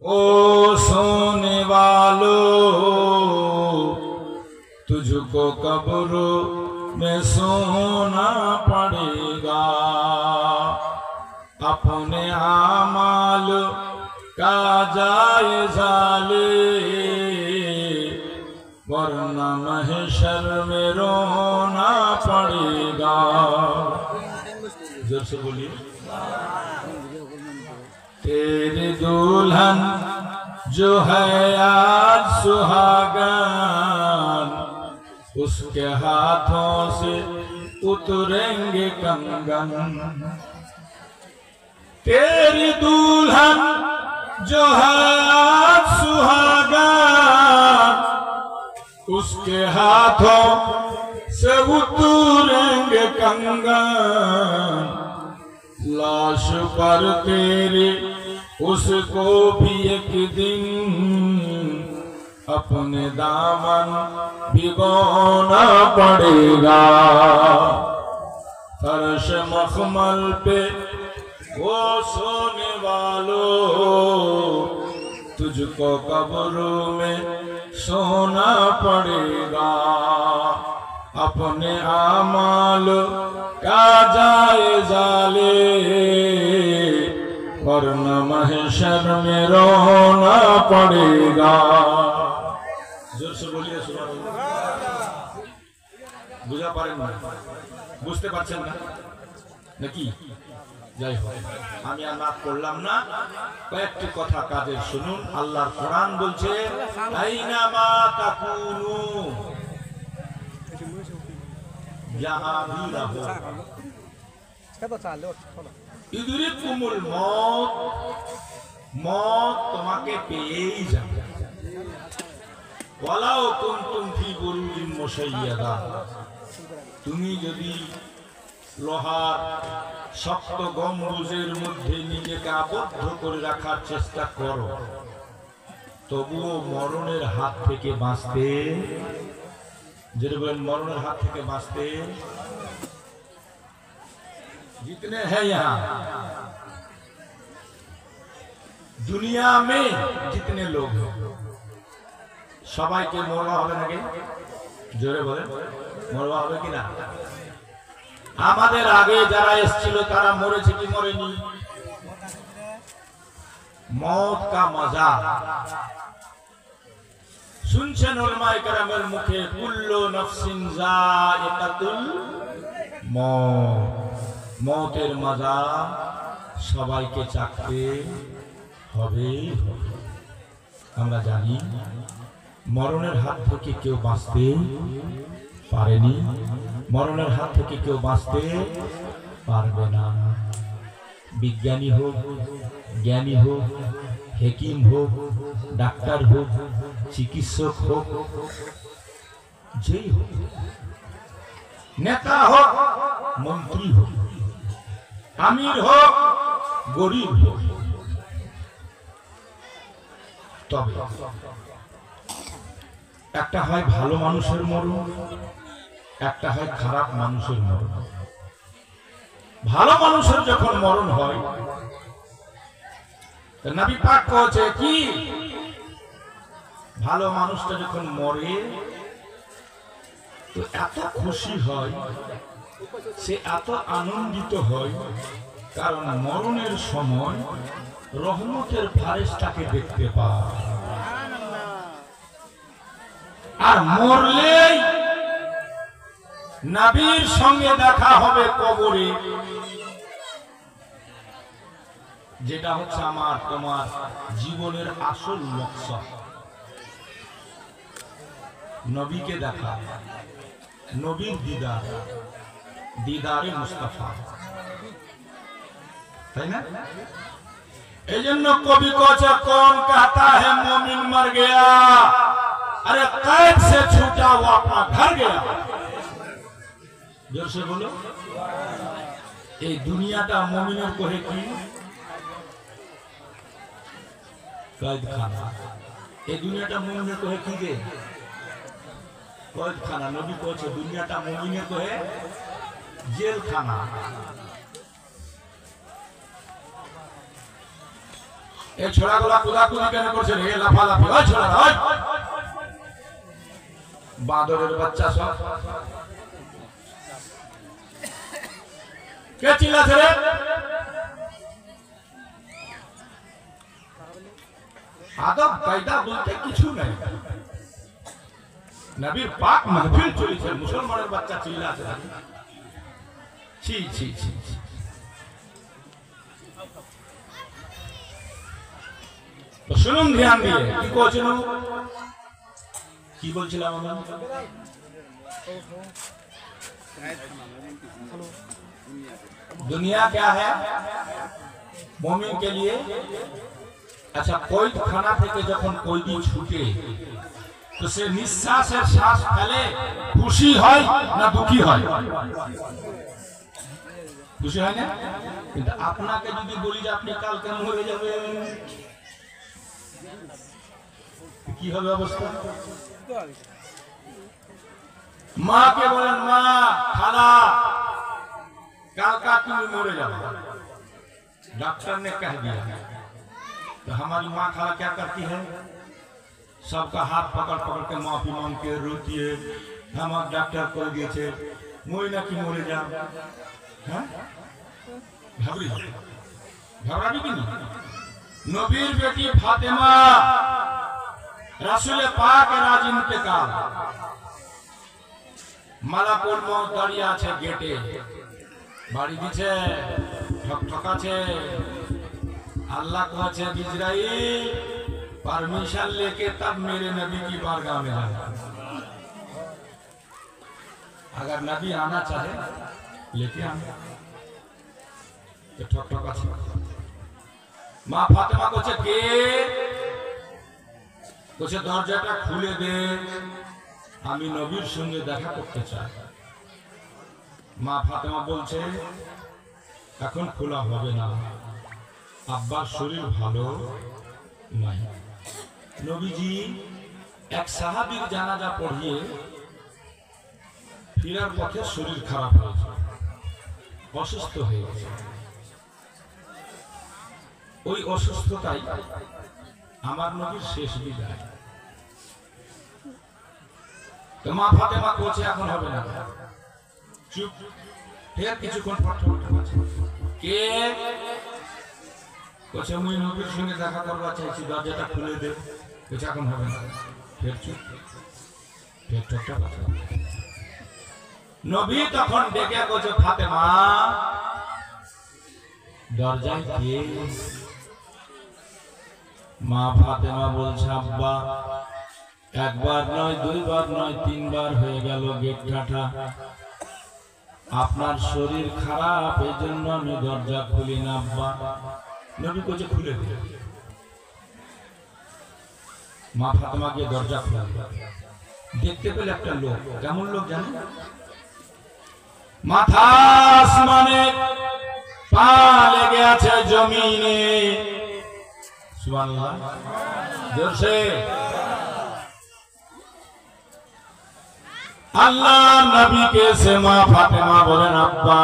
ओ सोने वालों, तुझको कब्र में सोना पड़ेगा। अपने आमाल का जायजा ले, वरना महशर में रोना पड़ेगा। जोर से बोलिए। तेरी दुल्हन जो है आज सुहागन, उसके हाथों से उतरेंगे कंगन। तेरी दुल्हन जो है आज सुहागन, उसके हाथों से उतरेंगे कंगन। लाश पर तेरे उसको भी एक दिन अपने दामन भिगोना पड़ेगा। फर्श मखमल पे वो सोने वालों, तुझको कब्र में सोना पड़ेगा। अपने आमाल का जायजा ले, वरना महशर में रोना पड़ेगा। जोर से बोलिए सुभान अल्लाह। বুঝা পারেন না, বুঝতে পারছেন না নাকি? যাই হোক, আমি আর নাক করলাম না, কয়েকটি কথা কাজের শুনুন। আল্লাহর কোরআন বলছে আইনামা তাকুনু जहाँ भी रहो ইদরিকুমুল মউত, মউত তোমাকে পেয়েই যাবে। ওয়ালাউ কুনতুম ফি বুরুজিন মুশাইয়াদা, তুমি যদি লোহার শক্ত গম্বুজের মধ্যে নিজেকে আবদ্ধ করে রাখার চেষ্টা করো, তবুও মরণের হাত থেকে বাঁচতে, যেরকম मरणের हाथ থেকে বাঁচতে, जितने हैं यहाँ दुनिया में जितने लोग हैं সবাইকে মরবা হবে নাকি? জোরে বলেন, মরবা হবে কিনা? আমাদের আগে যারা এসেছিল তারা মরেছে কি মরেনি? मौत का मजा শুনছেন উলামায়ে কেরামের মুখে, কুল্লু নাফসিন যায়িকাতুল মউত, মওতের মজা সবাইকে চাকতে হবে। আমরা জানি মরণের হাত থেকে কেউ বাঁচতে পারেনি, মরণের হাত থেকে কেউ বাঁচতে পারবে না। বিজ্ঞানী হোক, জ্ঞানী হোক, হেকিম হোক, ডাক্তার হোক, চিকিৎসক হোক, যেই হোক, নেতা হোক, মন্ত্রী হোক, আমির হোক, গরিব হোক, তবে একটা হয় ভালো মানুষের মরণ, একটা হয় খারাপ মানুষের মরণ। ভালো মানুষের যখন মরণ হয়, নবী পাক কইছে কি, ভালো মানুষটা যখন মরে তো এত খুশি হয়, সে এত আনন্দিত হয়, কারণ মরণের সময় রহমতের ফারেশতাকে দেখতে পায়। আর মরলেই নবীর সঙ্গে দেখা হবে কবরে, যেটা হচ্ছে আমার তোমার জীবনের আসল মকসদ। নবীকে দেখা, নবীর দিদার, দিদারে মুস্তাফা, তাই না? এই জন্য কবি কইছে, কোন कहता है मोमिन मर गया, अरे कैद से छूटा वो अपना घर गया। जोर से बोलो। এই দুনিয়াটা মুমিনের কহে কি? কয়েদখানা। এই দুনিয়াটা মুমিনের কহে কি গে? কয়েদখানা। নবী কইছে দুনিয়াটা মুমিনের কহে জেলখানা। এই ছোড়াগুলা কুদাকুদি কেন করছে রে? লাফালাফি, ওই ছোড়া ওই বাদরের বাচ্চা সব কে চিল্লাছে রে? আদব কায়দা বলতে কিছু নাই। নবীর পাক মাহফিল চলছে, মুসলমানের বাচ্চা চিল্লাছে। ছি ছি ছি। তো শুনুন ধ্যান দিয়ে, কি বলছিল, কি বলছিলাম আমরা? दुनिया क्या है मोमिन के लिए? अच्छा, कोई खाना থেকে যখন কয়দি ছুটে তো সে নিঃশ্বাসের শ্বাস ফেলে খুশি হয় না দুঃখী হয়? খুশি হয় না? কিন্তু আপনাকে যদি বলি যে আপনি কালকে মরে যাবেন, কি হবে অবস্থা? মাকে বলেন, মা খালা कल का तुम मरे जाओ, डॉक्टर ने कह दिया। तो हमारी माँ खाला क्या करती है? सबका हाथ पकड़ पकड़ के माफी मांग के रोती है, हम डॉक्टर कर दिए मुई ना कि मरे जाओ। घबराबी कि नहीं? नबीर बेटी फातिमा रसूल पाक राज इंतकाल, মালাকুল মউত দাঁড়িয়ে আছে গেটে, বাড়ি দিছে, ঠকঠকাছে। अल्लाह को আছে इजराइल परमिशन लेके तब मेरे नबी की बारगाह में जाना। अगर नबी आना चाहे लेके आना। तो ঠকঠকাছে। মা ফাতেমা বলছে, কে? বলছে দরজাটা খুলে দে, আমি নবীর সঙ্গে দেখা করতে চাই। মা ফাতেমা বলছে, এখন খোলা হবে না, আব্বার শরীর ভালো নাই। নবীজি এক সাহাবীর জানাজা পড়িয়ে ফেরার পথে শরীর খারাপ হয়েছে, অসুস্থ হয়ে গেছে। ওই অসুস্থতাই আমার নবীর শেষ বিদায়। তো মা ফাতেমা বলছে, এখন হবে না, চুপ। ফের কিছুক্ষণ পর কে? বলছে, মুই নবীর সঙ্গে দেখা করবা চাইছি, দরজাটা খুলে দে। বলছে, এখন হবে না। ফের চুপ। ফের ঠকঠক। নবী তখন ডেকে বলছে, ফাতেমা দরজায় কে? মা ফাতেমা বলছে, আব্বা একবার নয়, দুইবার নয়, তিনবার হয়ে গেল গেট ঠাঠা, আপনার শরীর খারাপ, এই জন্য আমি দরজা খুলি না আব্বা। নবী বলছে, খুলে দে। মা ফাতেমা গিয়ে দরজা খুলে দেখতে পেলে একটা লোক। কেমন লোক জানেন? মাথা আসমানে, পা লেগে আছে জমিনে। সুবহানাল্লাহ, জোরসে। আল্লাহ নবীকে সে মা ফাতেমা বলেন, আব্বা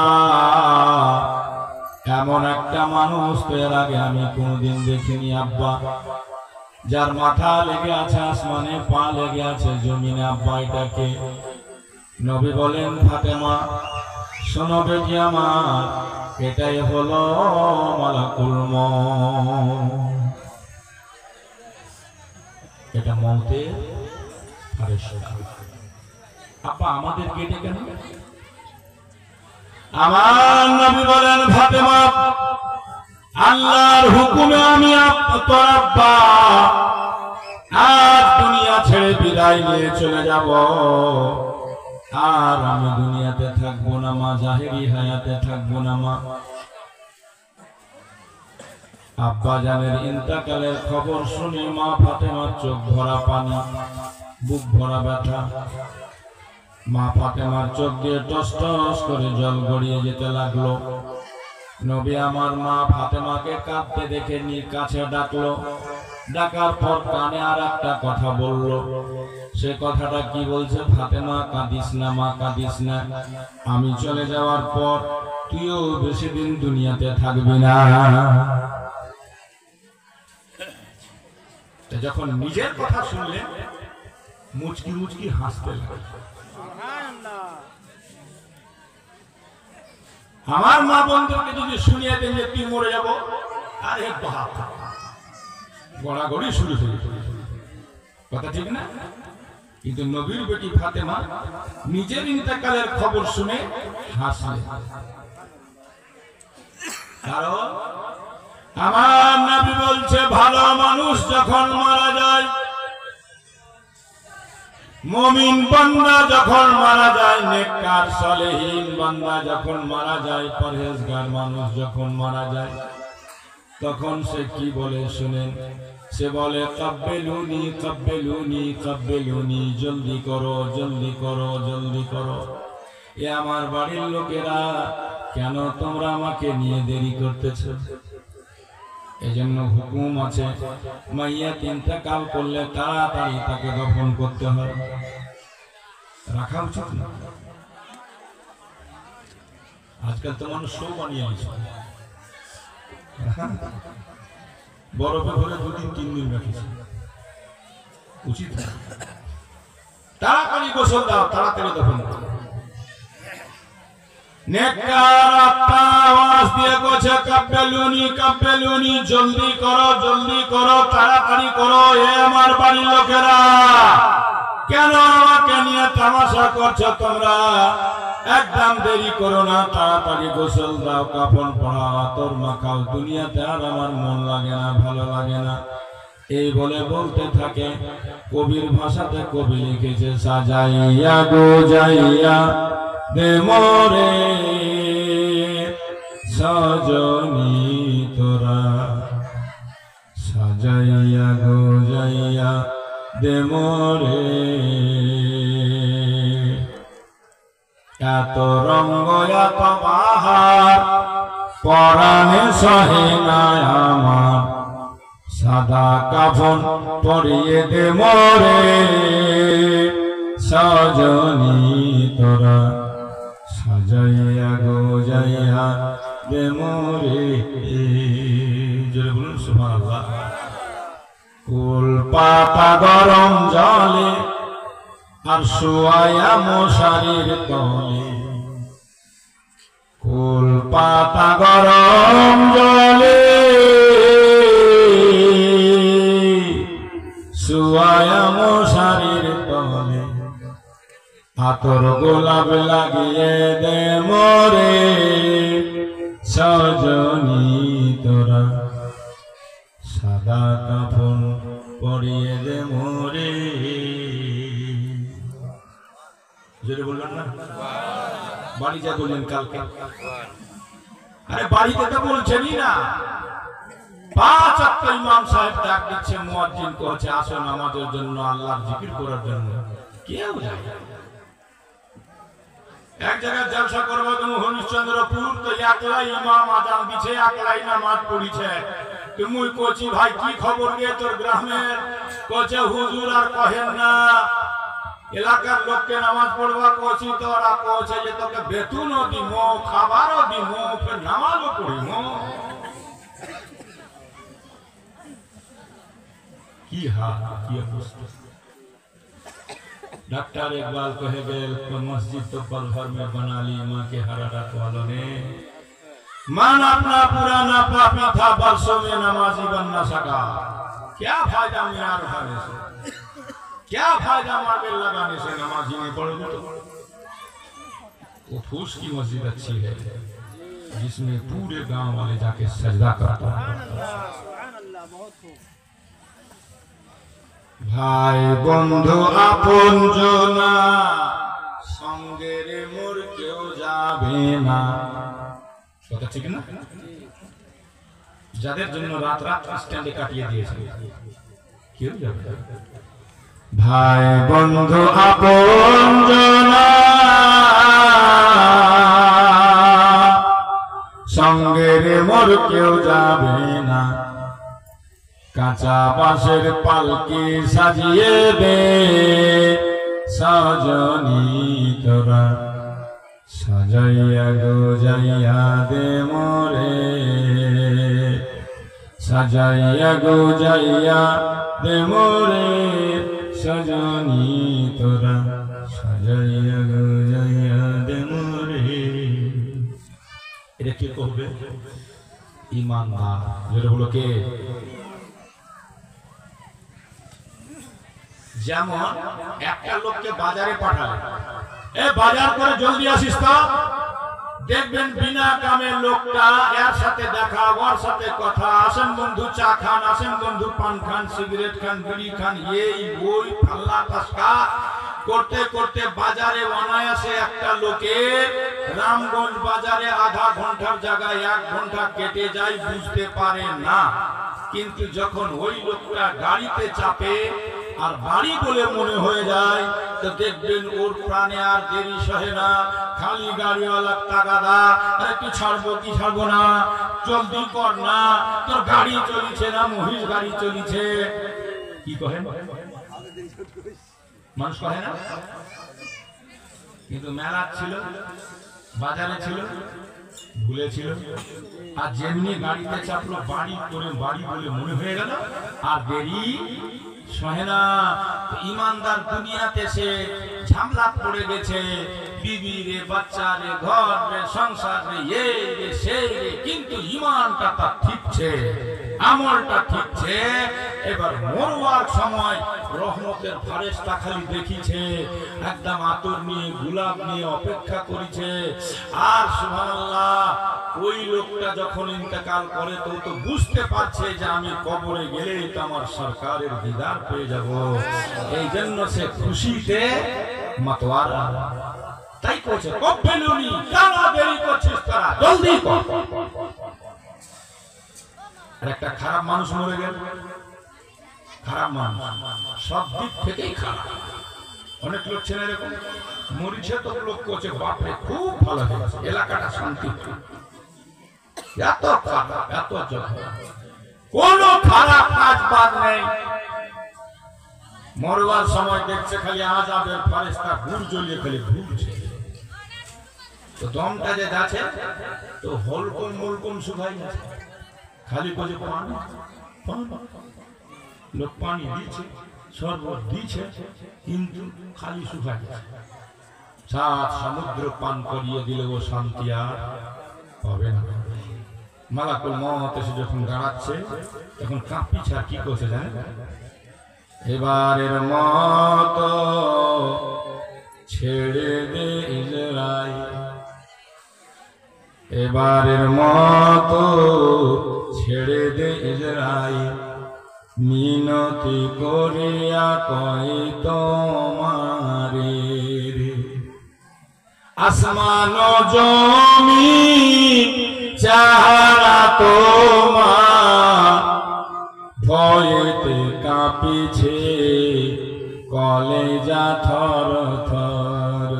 এমন একটা মানুষ তো এর আগে আমি কোনোদিন দেখিনি আব্বা, যার মাথা লেগে আছে আসমানে, পা লেগে আছে জমিনে। আব্বা এটাকে? নবী বলেন, ফাতেমা শোনো বেটি আমার, এটাই হলো মালাকুল মউত। এটা মউতের ফেরেশতা। আপা আমাদের গেটে কেন? আমার নবী বলেন, ফাতেমা আল্লাহর হুকুমে আমি তোর আব্বা আজ দুনিয়া ছেড়ে বিদায় নিয়ে চলে যাব, আর আমি দুনিয়াতে থাকবো না মা, জাহেরি হায়াতে থাকবো না মা। আব্বা জানের ইন্তেকালের খবর শুনে মা ফাতেমার চোখ ভরা পানি, বুক ভরা ব্যথা। মা ফাতেমার চোখ দিয়ে টস টস করে জল গড়িয়ে যেতে লাগলো। নবী আমার মা ফাতেমাকে কাঁদতে দেখে কাছে ডাকলো। ডাকার পর কানে আর একটা কথা বলল। সে কথাটা কি বলছে? ফাতেমা কাঁদিস না মা, কাঁদিস না, আমি চলে যাওয়ার পর তুইও বেশি দিন দুনিয়াতে থাকবি না। যখন নিজের কথা শুনলেন মুচকি মুচকি হাসতে লাগলেন। আমার মা বন্ধুকে যদি শুনিয়ে দেন যে তুই মরে যাবো, আরে বাপ, গড়াগড়ি শুরু হয়ে কথা ঠিক না? কিন্তু নবীর বেটি ফাতেমা নিজের ইন্তেকালের খবর শুনে হাসলেন। কারণ আমার নবী বলছে ভালো মানুষ যখন মারা যায়, মুমিন বান্দা যখন মারা যায়, নেককার সালেহীন বান্দা যখন মারা যায়, পরহেজগার মানুষ যখন মারা যায়, তখন সে কি বলে শুনেন? সে বলে কাব্বেলুনি কাব্বেলুনি কাব্বেলুনি, জলদি করো জলদি করো জলদি করো। এ আমার বাড়ির লোকেরা, কেন তোমরা আমাকে নিয়ে দেরি করতেছো? এজন্য হুকুম আছে মাইয়াত ইন্তেকাল করলে তাড়াতাড়ি তাকে দফন করতে হয়, রাখা উচিত না। আজকাল তো মানুষ শো বানিয়ে নিচ্ছে, বরফে ভরে 2 দিন 3 দিন রাখিছে, উচিত না। তাড়াতাড়ি গোসল দাও, তাড়াতাড়ি দফন করো। নেককার আত্মা আওয়াজ দিয়ে বলছে কাব্বেলুনি কাব্বেলুনি, জলদি করো জলদি করো, তাড়াতাড়ি করো। এ আমার বাড়ির লোকেরা, কেন আমাকে নিয়ে তামাশা করছো তোমরা? একদম দেরি করো না, তাড়াতাড়ি গোসল দাও, কাফন পরাও, আতর মাখাও। দুনিয়াতে আর আমার মন লাগে না, ভালো লাগে না। এই বলে বলতে থাকে। কবির ভাষাতে কবি লিখেছে সাজাইয়া গো যাইয়া দে মোরে সজনী তোরা, সাজাইয়া গো যাইয়া দে মোরে। এত রঙ্গ এত বাহার পরাণে সহে না আমার, সাদা কাফন পরিয়ে দে মোরে সজনী তোরা, সাজাইয়া গো যাইয়া দে মোরে। জোরে বলুন সুবহানাল্লাহ। কুল পাতা গরম জলে আর শুয়ায়া মশারির তলে, কুল পাতা গরম জলে শুয়ায়া মশারির তলে, আতর গোলাপ লাগিয়ে দে মোরে সজনী তোরা, সাদা কাফন পরিয়ে দে মোরে। জোরে বললেন না? বাড়ি যা বললেন কালকে। আরে বাড়িতে তো বলছেনই না। 5 ওয়াক্ত ইমাম সাহেব ডাক দিচ্ছে, মুয়াজ্জিন কইছে আসো নামাজের জন্য, আল্লাহর জিকির করার জন্য। কেউ যায় এক জায়গায় জলসা করবো তুমি হরিশ্চন্দ্রপুর, তো একলাই ইমাম আজান দিছে, একলাই নামাজ পড়িছে। তুমি কইছি ভাই কি খবর রে তোর গ্রামের? কইছে হুজুর আর কহেন না, এলাকার লোককে নামাজ পড়বা কইছি, তো ওরা কইছে যে তোকে বেতনও দিমো, খাবারও দিমো, ফের নামাজও পড়িমো। কি হাল, কি অবস্থা। डॉक्टर इकबाल कहे गए मस्जिद तो पल भर में बना ली माँ के हरारत वालों ने। मन अपना पुराना पापी था, बरसों में नमाजी बन न सका। क्या फायदा मीनार उठाने से, क्या फायदा मार्बल लगाने से, नमाजी नहीं पढ़ोगे तो। वो फूस की मस्जिद अच्छी है जिसमें पूरे गांव वाले जाके सजदा करते हैं। ভাই বন্ধু আপন জনা সঙ্গে রে মোর কেউ যাবে না, কথা ঠিক না? যাদের জন্য রাত রাত স্ট্যান্ডে কাটিয়ে দিয়েছে কেউ যাবে না। ভাই বন্ধু আপন জনা সঙ্গে রে মোর কেউ যাবে না, কাঁচা বাঁশের পালকি সাজিয়ে দে সজনী তোরা, সাজাইয়া গো যাইয়া দে মোরে সাজাইয়া গো যাইয়া দে মোরে সজনী তোরা সাজাইয়া গো যাইয়া দে মোরে। এটা কে করবে? ঈমানদার। যেটা হলো কে? যেমন একটা লোককে বাজারে পাঠায়, এ বাজার করে জলদি আসিস তো, দেখবেন বিনা কামে লোকটা এর সাথে দেখা, ওর সাথে কথা, আসেন বন্ধু চা খান, আসেন বন্ধু পান খান, সিগারেট খান, বিড়ি খান, এই ওই ফাল্লা টাসকা করতে করতে বাজারে অনায়াসে একটা লোকের রামগঞ্জ বাজারে আধা ঘন্টার জায়গায় 1 ঘন্টা কেটে যায়, বুঝতে পারে না। কিন্তু যখন ওই লোকটা গাড়িতে চাপে আর বাড়ি বলে মনে হয়ে যায়, তো দেখবেন ওর প্রাণে আর দেরি সহে না, খালি গাড়িওয়ালা তাগাদা, আরে কি ছাড়বো কি ছাড়বো না, জলদি কর না, তোর গাড়ি চলিছে না, মহিষ গাড়ি চলিছে। কি কহেন মানুষ কহে না? কিন্তু মেলা ছিল, বাজারে ছিল, ভুলেছিল, আর যেমনি গাড়িতে চাপলো বাড়ি করে বাড়ি বলে মনে হয়ে গেল, আর দেরি সহে না। ঈমানদার দুনিয়াতে সে ঝামেলা পড়ে গেছে, বিবি রে, বাচ্চা রে, ঘর রে, সংসার রে, এই রে সেই রে, কিন্তু ঈমানটা তার ঠিকছে, আমলটা ঠিকছে। এবার মরবার সময় রহমতের ফারেস্তা খালি দেখিছে, একদম আতর নিয়ে গোলাপ নিয়ে অপেক্ষা করেছে। আর সুবহানাল্লাহ, ওই লোকটা যখন ইন্তেকাল করে তো বুঝতে পারছে যে আমি কবরে গেলে তো আমার সরকারের দিদার পেয়ে যাব, এই জন্য সে খুশিতে মাতোয়ারা। তাই করছে, কবেলুনি কেন দেরি করছিস তোরা, জলদি কর। আর একটা খারাপ মানুষ মরে গেল, খারাপ মানুষ সব দিক থেকেই খারাপ। অনেক লোক ছেলে এরকম মরিছে, তো লোক করছে বাপরে খুব ভালো হয়েছে, এলাকাটা শান্তি, এত খারাপ, এত কোন খারাপ কাজ বাদ নেই। মরবার সময় দেখছে খালি আযাবের ফেরেশতা ঘুর জ্বলিয়ে খালি ঘুরছে, তো দমটা যে যাচ্ছে তো হলকম মলকম শুকাই যাচ্ছে, খালি কোজে পানি লোক পানি দিচ্ছে, শরবত দিচ্ছে, কিন্তু খালি শুকাই যাচ্ছে। 7 সমুদ্র পান করিয়ে দিলে ও শান্তি আর পাবে না। মালাকুল মওত এসে যখন দাঁড়াচ্ছে তখন কাঁপিছে, আর কি করছে জানেন? এবারের মতো ছেড়ে দে ইজরাইল, এবারের মতো ছেড়ে দে ইজরাইল, মিনতি করিয়া কই তোমারে, আসমান জমিন চাহারা তোমার, ভয়েতে কাঁপিছে কলেজা থর থর।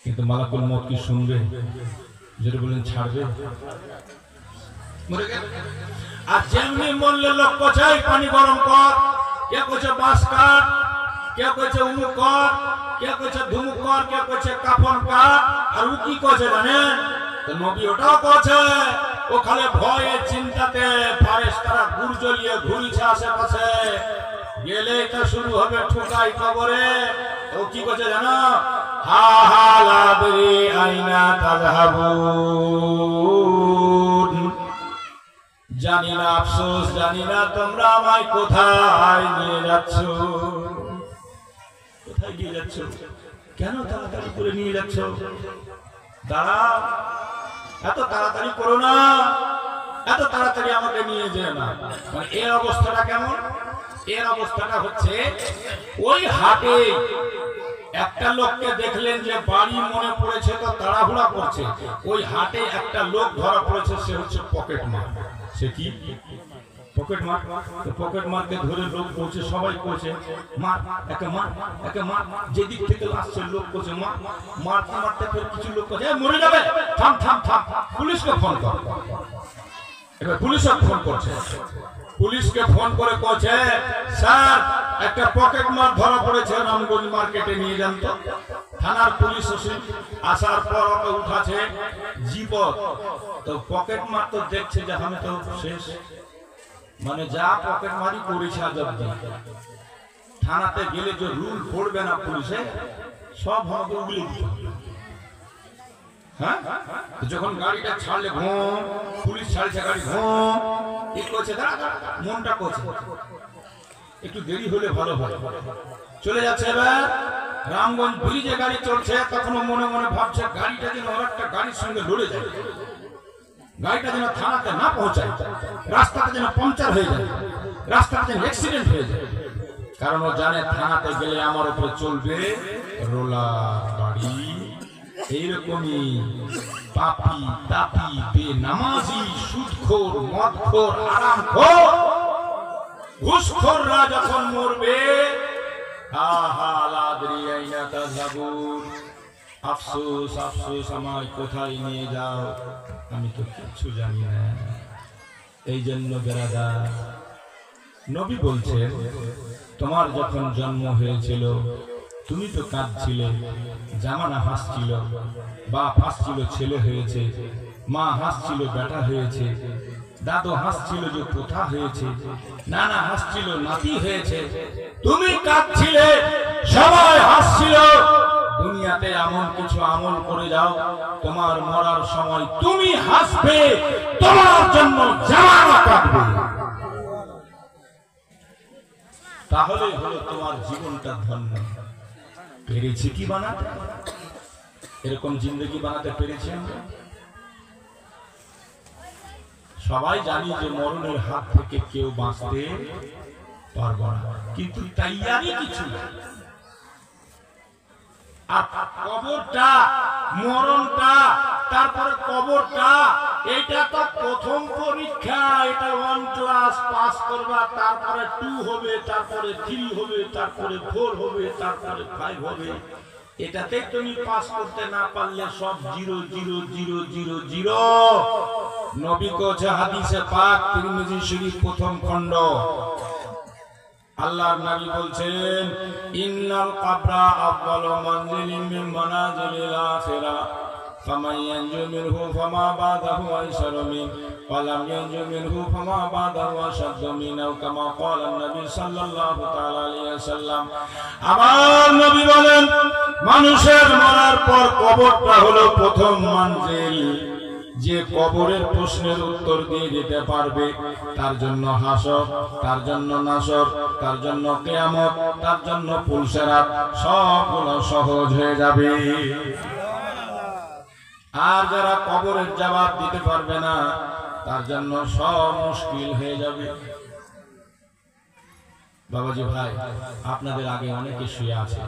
কিন্তু মালাকুল মওত কি শুনবে? যেটা বলেন ছাড়বে, মরে গেল। আর যেমনি মরলে লোক কোথায় পানি গরম কর, কে কইছে বাস কাট, কে কইছে উমুক কর, কে কইছে ধুমুক কর, কে কইছে কাফন কাট। আর ও কি কইছে জানেন? তো নবী ওটাও কইছে, ও খালি ভয়ে চিন্তাতে ফেরেশতারা ঘুর জ্বলিয়ে ঘুরছে আশেপাশে, গেলেই তো শুরু হবে ঠুকাই কবরে। ও কি কইছে জানো? হা হা লাদরি আইনা তাযহাবুন, জানি না, আফসোস জানি না তোমরা আমায় কোথায় নিয়ে যাচ্ছ, কোথায় নিয়ে যাচ্ছ, কেন তাড়াতাড়ি করে নিয়ে যাচ্ছ? দাঁড়াও, এত তাড়াতাড়ি করো না, এত তাড়াতাড়ি আমাকে নিয়ে যেও না। মানে এর অবস্থাটা কেমন? এর অবস্থাটা হচ্ছে, ওই হাটে একটা লোককে দেখলেন যে বাড়ি মনে পড়েছে তো তাড়াহুড়া করছে, ওই হাটে একটা লোক ধরা পড়েছে, সে হচ্ছে পকেট মার। সে কি পকেট মার? তো পকেট মারকে ধরে লোক পৌঁছে, সবাই পৌঁছে মার, একে মার, একে মার, যেদিক থেকে আসছে লোক পৌঁছে মার, মারতে মারতে ফের কিছু লোক পৌঁছে মরে যাবে, থাম থাম থাম, পুলিশকে ফোন কর। এবার পুলিশকে ফোন করছে, পুলিশকে ফোন করে কইছে, স্যার একটা পকেট মার ধরা পড়েছে, রামগঞ্জ মার্কেটে নিয়ে যান তো। থানার পুলিশ আসার পর ওকে উঠাছে জীবত, তো পকেট মার তো দেখছে যে আমি তো শেষ, মানে যা পকেট মারি করেছে আজ অব্দি। থানাতে গেলে যে রুল পড়বে না পুলিশে, সব হবে উগলে দিতে। হ্যাঁ, যখন গাড়িটা ছাড়লে ঘুম, পুলিশ ছাড়ছে গাড়ি ঘুম, কি করছে মনটা করছে একটু দেরি হলে ভালো হয়। চলে যাচ্ছে এবার রামগঞ্জ ব্রিজে গাড়ি চলছে, তখনও মনে মনে ভাবছে গাড়িটা যেন আর একটা গাড়ির সঙ্গে লড়ে যায়, গাড়িটা যেন থানাতে না পৌঁছায়, রাস্তাটা যেন পাংচার হয়ে যায়, রাস্তাটা যেন অ্যাক্সিডেন্ট হয়ে যায়। কারণ ও জানে থানাতে গেলে আমার উপরে চলবে রোলার গাড়ি। এইরকমই পাপী তাপী বেনামাজি সুদখোর মদখোর আরামখোর ঘুষখোররা যখন মরবে, আফসোস আফসোস আমায় কোথায় নিয়ে যাও, আমি তো কিচ্ছু জানি না। এই জন্য বেরাদার নবী বলছেন, তোমার যখন জন্ম হয়েছিল তুমি তো কাঁদছিলে, জামানা হাসছিল, বাপ হাসছিল ছেলে হয়েছে, মা হাসছিল বেটা হয়েছে, দাদু হাসছিল যে পোতা হয়েছে, নানা হাসছিল নাতি হয়েছে, তুমি কাঁদছিলে সবাই হাসছিল। দুনিয়াতে এমন কিছু আমল করে যাও, তোমার মরার সময় তুমি হাসবে, তোমার জন্য জামানা কাটবে, তাহলে হলো তোমার জীবনটা ধন্য। পেরেছি কি বানাতে? এরকম জিন্দগি বানাতে পেরেছি আমরা? সবাই জানি যে মরণের হাত থেকে কেউ বাঁচতে পারবো না, কিন্তু তাইয়ারি কিছু না। আর কবরটা, মরণটা, তারপরে কবরটা, এটা তো প্রথম পরীক্ষা। এটা 1 ক্লাস পাস করবা, তারপরে 2 হবে, তারপরে 3 হবে, তারপরে 4 হবে, তারপরে 5 হবে। এটাতে তুমি পাস করতে না পারলে সব 0 0 0 0 0। নবী কোছে হাদিসে পাক তিরমিজি শরীফ প্রথম খণ্ড, আল্লাহর নবী বলছেন, ইন্নাল কবরা আউয়ালু মানজিলিন মিন মানাজিলিল আখিরাহ, ফামান ইয়ানজু মিনহু ফামা বাদাহু আইসারু মিন, ওয়া লাম ইয়ানজু মিনহু ফামা বাদাহু আশাদ্দু মিন, আও কামা ক্বালা নবী সাল্লাল্লাহু তাআলা আলাইহি ওয়াসাল্লাম। আমার নবী বলেন, মানুষের মরার পর কবরটা হলো প্রথম মঞ্জিল। যে কবরের প্রশ্নের উত্তর দিয়ে দিতে পারবে, তার জন্য হাসর, তার জন্য নাসর, তার জন্য কিয়ামত, তার জন্য পুলসেরাত সবগুলো সহজ হয়ে যাবে। আর যারা কবরের জবাব দিতে পারবে না, তার জন্য সব মুশকিল হয়ে যাবে। বাবাজি ভাই, আপনাদের আগে অনেকে শুয়ে আছে,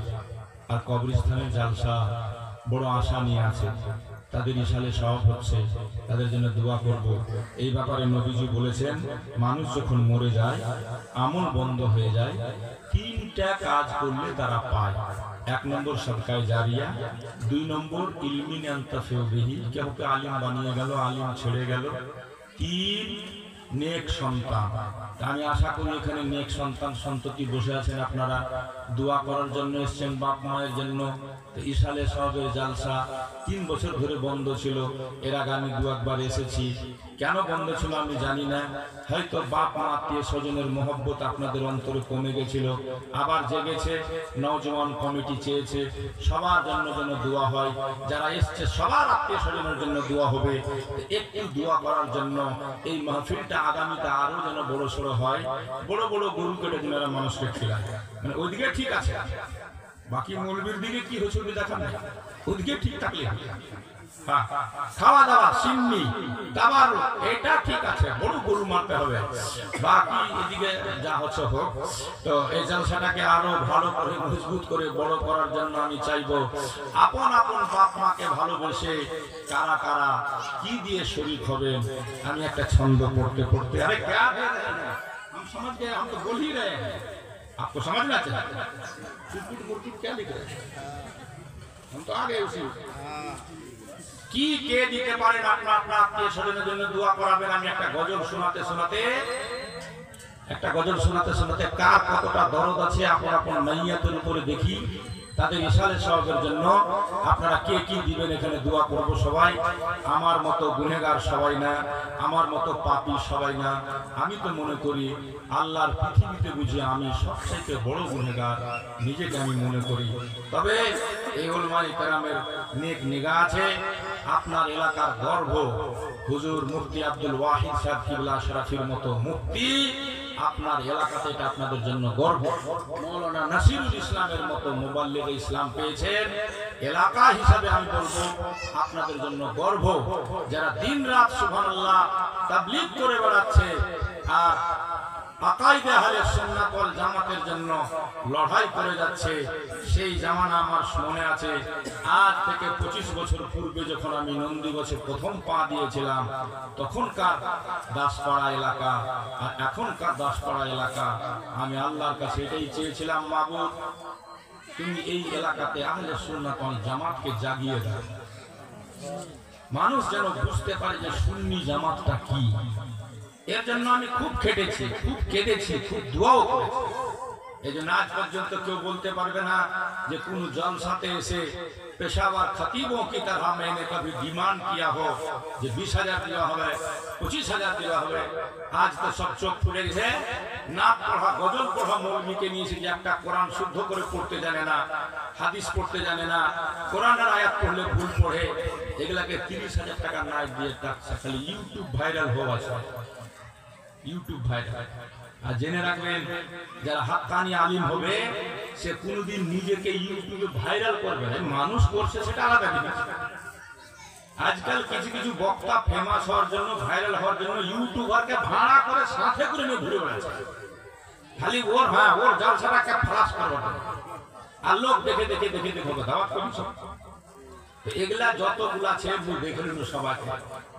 আর কবরস্থানের জালসা বড় আশা নিয়ে আছে, তাদের ইশালে সব হচ্ছে, তাদের জন্য দোয়া করব। এই ব্যাপারে নবীজি বলেছেন, মানুষ যখন মরে যায়, আমল বন্ধ হয়ে যায়, 3টা কাজ করলে তারা পায়। 1 নম্বর সদকায়ে জারিয়া, 2 নম্বর ইলমিন আনতাফিউ বিহি, কাউকে আলিম বানিয়ে গেল, আলিম ছেড়ে গেল, 3 নেক সন্তান। আমি আশা করি এখানে নেক সন্তান সন্ততি বসে আছেন, আপনারা দোয়া করার জন্য এসেছেন বাপ মায়ের জন্য। ইশালে সবে জালসা 3 বছর ধরে বন্ধ ছিল, এর আগে আমি 2-1 এসেছি। কেন বন্ধ ছিল আমি জানি না, হয়তো বাপ মা আত্মীয় স্বজনের মহব্বত আপনাদের অন্তরে কমে গেছিল, আবার জেগেছে। নওজওয়ান কমিটি চেয়েছে সবার জন্য যেন দোয়া হয়, যারা এসছে সবার আত্মীয় স্বজনের জন্য দোয়া হবে। একটু দোয়া করার জন্য এই মাহফিলটা আগামীতে আরো যেন বড় সড়ো হয়, বড় বড় গরু কেটে দিনারা মানুষকে খিলায়। মানে ওইদিকে ঠিক আছে, বাকি মৌলবীর দিকে কি হচ্ছে ওই দেখার নেই, ওইদিকে ঠিক থাকলে হ্যাঁ, খাওয়া দাওয়া সিন্নি দাবার এটা ঠিক আছে, বড় গরু মারতে হবে, বাকি এদিকে যা হচ্ছে হোক। তো এই জলসাটাকে আরো ভালো করে মজবুত করে বড় করার জন্য আমি চাইবো আপন আপন বাপ মাকে ভালোবেসে কারা কারা কি দিয়ে শরীক হবেন। আমি একটা ছন্দ পড়তে পড়তে, আরে क्या हम समझ गए, हम तो बोल ही रहे हैं, आपको समझना चाहिए। क्या लिख रहे हैं, हम तो आ गए उसी। কি কে দিতে পারেন আপনার আপনার আত্মীয় স্বজনের জন্য দোয়া করাবেন। আমি একটা গজল শোনাতে শোনাতে কার কতটা দরদ আছে আপন আপন মাইয়াতের উপরে দেখি। তাদের ইশালে সওয়াবের জন্য আপনারা কে কি দিবেন এখানে দোয়া করব সবাই। আমার মতো গুনাহগার সবাই না, আমার মতো পাপী সবাই না। আমি তো মনে করি আল্লাহর পৃথিবীতে বুঝি আমি সবচেয়ে বড় গুনাহগার নিজেকে আমি মনে করি। তবে এই উলামায়ে কেরামের নেক নিগাহ আছে। আপনার এলাকার গর্ব হুজুর মুফতি আব্দুল ওয়াহিদ সাহেব কিবলা শরাফির মতো মুফতি আপনার এলাকাতে, এটা আপনাদের জন্য গর্ব। মাওলানা নাসিরুল ইসলামের মতো মুবাল্লিগ ইসলাম পেয়েছেন, এলাকা হিসাবে আমি বলবো আপনাদের জন্য গর্ব। যারা দিন রাত সুবহানাল্লাহ তাবলীগ করে বেড়াচ্ছে আর আকাইদে আহলে সুন্নাত ওয়াল জামাতের জন্য লড়াই করে যাচ্ছে, সেই জামানা আমার মনে আছে। আজ থেকে 25 বছর পূর্বে যখন আমি নন্দীগঞ্জে প্রথম পা দিয়েছিলাম, তখনকার দাসপাড়া এলাকা আর এখনকার দাসপাড়া এলাকা, আমি আল্লাহর কাছে এটাই চেয়েছিলাম, মাবুদ তুমি এই এলাকাতে আহলে সুন্নাত ওয়াল জামাতকে জাগিয়ে দাও, মানুষ যেন বুঝতে পারে যে সুন্নি জামাতটা কি। এর জন্য আমি খুব খেটেছি, খুব কেঁদেছি, খুব দোয়াও করেছি। এই জন্য আজ পর্যন্ত কেউ বলতে পারবে না যে কোন জলসাতে এসে পেশাওয়ার খতিবों की तरह मैंने कभी डिमांड किया हो যে 20,000 দেওয়া হবে, 25,000 দেওয়া হবে। আজ তো সব চোখ খুলে গেছে। না পড়া গজল পড়া মৌলবীকে নিয়েছে যে একটা কোরআন শুদ্ধ করে পড়তে জানে না, হাদিস পড়তে জানে না, কোরআনের আয়াত পড়লে ভুল পড়ে, এগুলাকে 30,000 টাকা নাই দিয়ে ডাকছে খালি ইউটিউব ভাইরাল হওয়া চাই, ইউটিউব ভাইরাল। আর জেনে রাখবেন যারা হাক্কানি আলিম হবে সে কোনোদিন নিজেকে ইউটিউবে ভাইরাল করবে না, মানুষ করছে সেটা আলাদা জিনিস। আজকাল কিছু কিছু বক্তা ফেমাস হওয়ার জন্য, ভাইরাল হওয়ার জন্য ইউটিউবারকে ভাড়া করে সাথে করে নিয়ে ঘুরে বেড়াচ্ছে, খালি ওর ওর জলসাটাকে ফ্লাশ করবে আর লোক দেখে দেখে দেখে দেখে দাওয়াত করছে। এগুলা যতগুলা আছে দেখে নিন সবাই,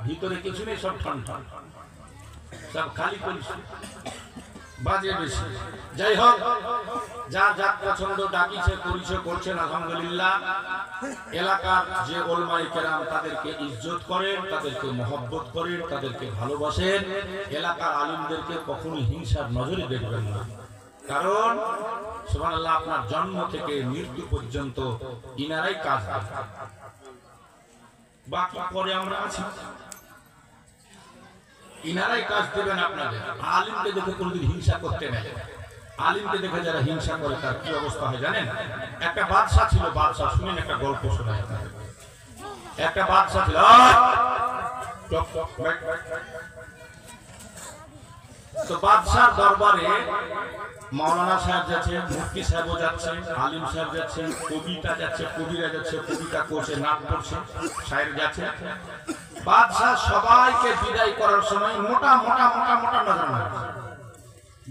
ভিতরে কিছু নেই, সব ঠন ঠন, সব খালি করেছে, বাজে বেশি। যাই হোক, যার যার পছন্দ ডাকিছে পরিচয় করছেন আলহামদুলিল্লাহ। এলাকার যে উলামায়ে কেরাম তাদেরকে ইজ্জত করেন, তাদেরকে মহব্বত করেন, তাদেরকে ভালোবাসেন। এলাকার আলিমদেরকে কখনোই হিংসার নজরে দেখবেন না, কারণ সুবহানাল্লাহ আপনার জন্ম থেকে মৃত্যু পর্যন্ত ইনারাই কাজ করেন, বাকি পরে আমরা আছি, ইনারাই কাজ দেবেন আপনাদের। আলিমকে দেখে কোনদিন হিংসা করতে নেই। আলিমকে দেখে যারা হিংসা করে তার কি অবস্থা হয় জানেন? একটা বাদশা ছিল, বাদশা, শুনেন একটা গল্প শোনায়। একটা বাদশা ছিল, তো বাদশার দরবারে মাওলানা সাহেব যাচ্ছে, মুফতি সাহেবও যাচ্ছে, আলিম সাহেব যাচ্ছে, কবিতা যাচ্ছে, কবিরা যাচ্ছে, কবিতা করছে, নাট করছে, শায়ের যাচ্ছে। বাদশাহ সবাইকে বিদায় করার সময় মোটা মোটা মোটা মোটা নজরানা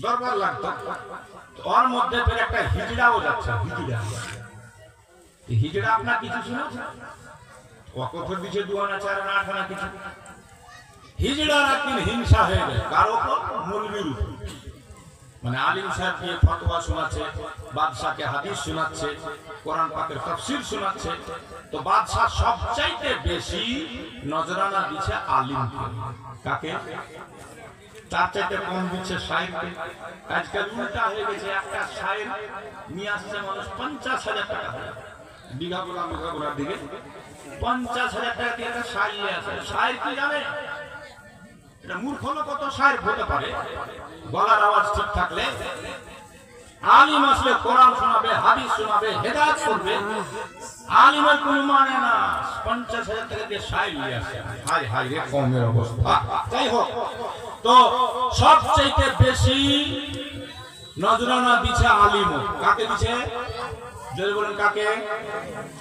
দরবার লাগতো। ওর মধ্যে ফের একটা হিজড়াও যাচ্ছে, হিজড়া আপনার কিছু শুনেছেন? ওয়াকফের দিচ্ছে 2 আনা 4 আনা 8 আনা কিছু। হিজড়ার একদিন হিংসা হয়ে যায় কার উপর? মৌলবীর উপর। মানে আলিম সাহেব দিয়ে ফতোয়া শোনাচ্ছে, বাদশাকে হাদিস শোনাচ্ছে, কোরআন পাকের তাফসীর শোনাচ্ছে। তো বাদশা সবচাইতে বেশি নজরানা দিচ্ছে আলিমকে। কাকে? তার চাইতে কম দিচ্ছে শায়েরকে। আজকাল উল্টা হয়ে গেছে, একটা শায়ের নিয়ে আসছে মানুষ 50,000 টাকা বিঘা বোলার দিকে, 50,000 টাকা দিয়ে একটা শায়ের নিয়ে আসে। শায়ের কি জানে? এটা মূর্খ লোক কত শায়ের হতে পারে, গলার আওয়াজ ঠিক থাকলে। আলিম আসলে কোরআন শোনাবে, হাদিস শোনাবে, হেদায়েত করবে। আলিমের কোনো মানে না, 50,000 টাকা দিয়ে শায়ের নিয়ে আসে। হায় হায় রে কওমের অবস্থা। যাই হোক, তো সবচেয়ে বেশি নজরানা দিচ্ছে আলিম। কাকে দিচ্ছে? যদি বলেন কাকে?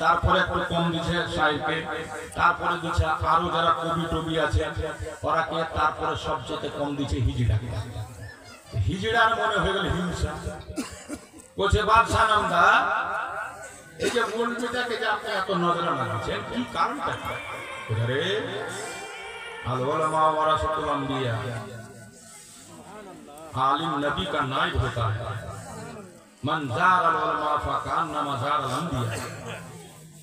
তারপরে একটু কম দিচ্ছে শায়েরকে, তারপরে দিচ্ছে আরো যারা কবি টবি আছে ওরাকে, তারপরে সবচেয়ে কম দিচ্ছে হিজড়াকে। হিজড়ার মনে হয়ে গেল হিংসা, বলছে বাদশাহ নামদা এই যে মৌলবীটাকে যে আপনি এত নজরানা দিচ্ছেন, কি কারণটা? আরে আল উলামা ওয়ারাসাতুল আম্বিয়া, आलिम नबी का नायब होता है। मन जार अल उलमा फकान्नमा जार अल अंबिया।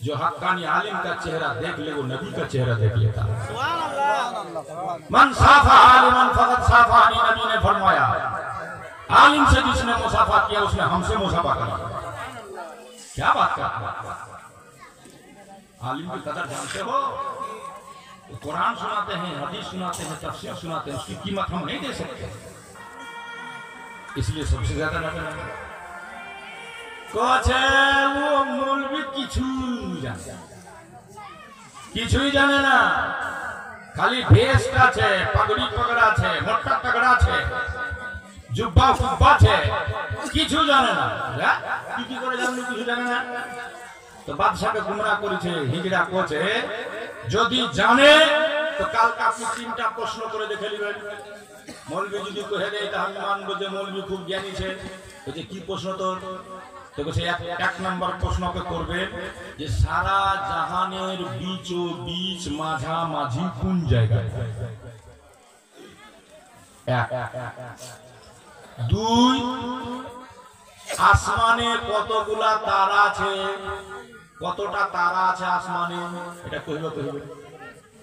जो हक्कानी आलिम का चेहरा देख ले वो नबी का चेहरा देख लेता है। मन साफा आलिमन फकत साफानी, नबी ने फरमाया आलिम से जिसने मुसाफा किया उसने हमसे मुसाफा किया। क्या बात करते हो? आलिम की कदर जानते हो? तो कुरान सुनाते हैं, हदीस सुनाते हैं, तफसीर सुनाते हैं, उसकी कीमत हम नहीं दे सकते, इसलिए सबसे ज्यादा नजर कहे वो मौलवी কিছুই জানে না, খালি ভেস্ট আছে, পাগড়ি পগড়া আছে, মোটা তগড়া আছে, জুব্বা ফুব্বা আছে, কিছু জানে না। কি করে জানলো কিছু জানে না? তো বাদশাকে গুমরা করেছে, হিজড়া কোচে যদি জানে তো কালকে আপনি 3টা প্রশ্ন করে দেখে নেবেন। মৌলবি যদি কহে দেয় তাহলে মানবো যে মৌলবি খুব জ্ঞানী আছে। যে কি প্রশ্ন তোর? তো বলছে এক নম্বর প্রশ্নকে করবে যে সারা জাহানের বীচ ও বীচ মাঝামাঝি কোন জায়গায়? 2 আসমানে কতগুলা তারা আছে, কতটা তারা আছে আসমানে, এটা কইবে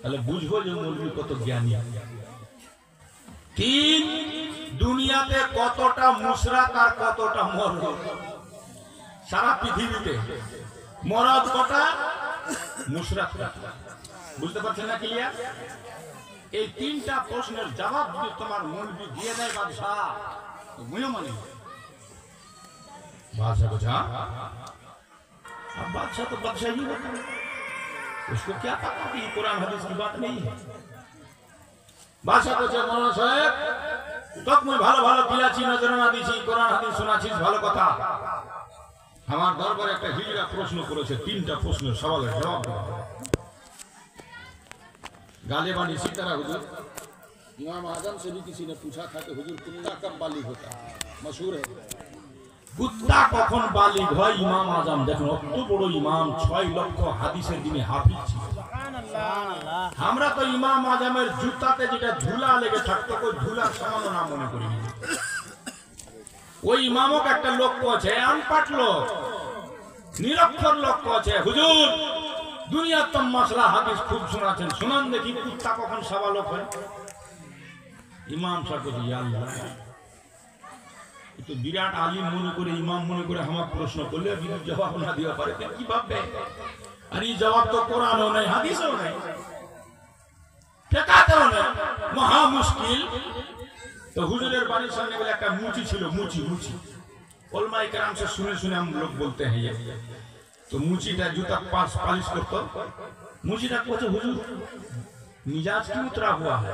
তাহলে বুঝবো যে মৌলবি কত জ্ঞানী। 3 দুনিয়াতে কতটা মুশরাক আর কতটা মরদ, সারা পৃথিবীতে মরদ কটা মুশরাক কটা, বুঝতে পারছেন না ক্লিয়ার? এই 3টা প্রশ্নের জবাব যদি তোমার মৌলবি দিয়ে দেয় বাদশাহ, তো মুইও মানি। बादशाह को जहाँ अब बादशाह तो बादशाह ही होता है, उसको क्या पता कि कुरान हदीस की बात नहीं है। बादशाह को जब मौलाना साहब तक मैं ভালো ভালো দিলাছি, নজরানা দিছি, কোরআন হাদিস শোনাছিস, ভালো কথা। আমার দরবারে একটা হিজড়া প্রশ্ন করেছে, 3টা প্রশ্নের সওয়ালের জবাব দাও। गालिबान इसी तरह हुजूर इमाम आजम से भी किसी ने पूछा था कि हुजूर कुत्ता कब बालिग होता है, मशहूर है। কুত্তা কখন বালিগ হয়? ইমাম আজম দেখুন, অত বড় ইমাম, 6 লক্ষ হাদিসের দিনে হাফিজ ছিল। আমরা তো ইমাম আজমের জুতাতে যেটা ধুলা লেগে থাকতো, ওই ধুলার সামান্য নাম মনে করিনি। ওই ইমামক একটা লোক আছে, আনপাট লোক, নিরক্ষর লোক আছে, হুজুর দুনিয়ার তো মাসলা হাদিস খুব শোনাচ্ছেন, শুনান দেখি কুত্তা কখন সাবালক হয়। ইমাম সাহেব বলছে ইয়া আল্লাহ, তো বিরাট আলিম মনে করে, ইমাম মনে করে আমার প্রশ্ন করলে যদি জবাব না দিতে পারে কি ভাববে? আর এই জবাব তো কোরআনও নাই, হাদিসও নাই, ফিকহাতেও নাই, মহা মুশকিল। তো হুজুরের বাড়ির সামনে গেলে একটা মুচি ছিল, মুচি ওলমায়ে কেরাম से শুনে हम लोग बोलते हैं ये। तो मुचीটা जूता पालिश करतो, मुचीটা पूछे हुजूर मिजाज क्यों उतरा हुआ है,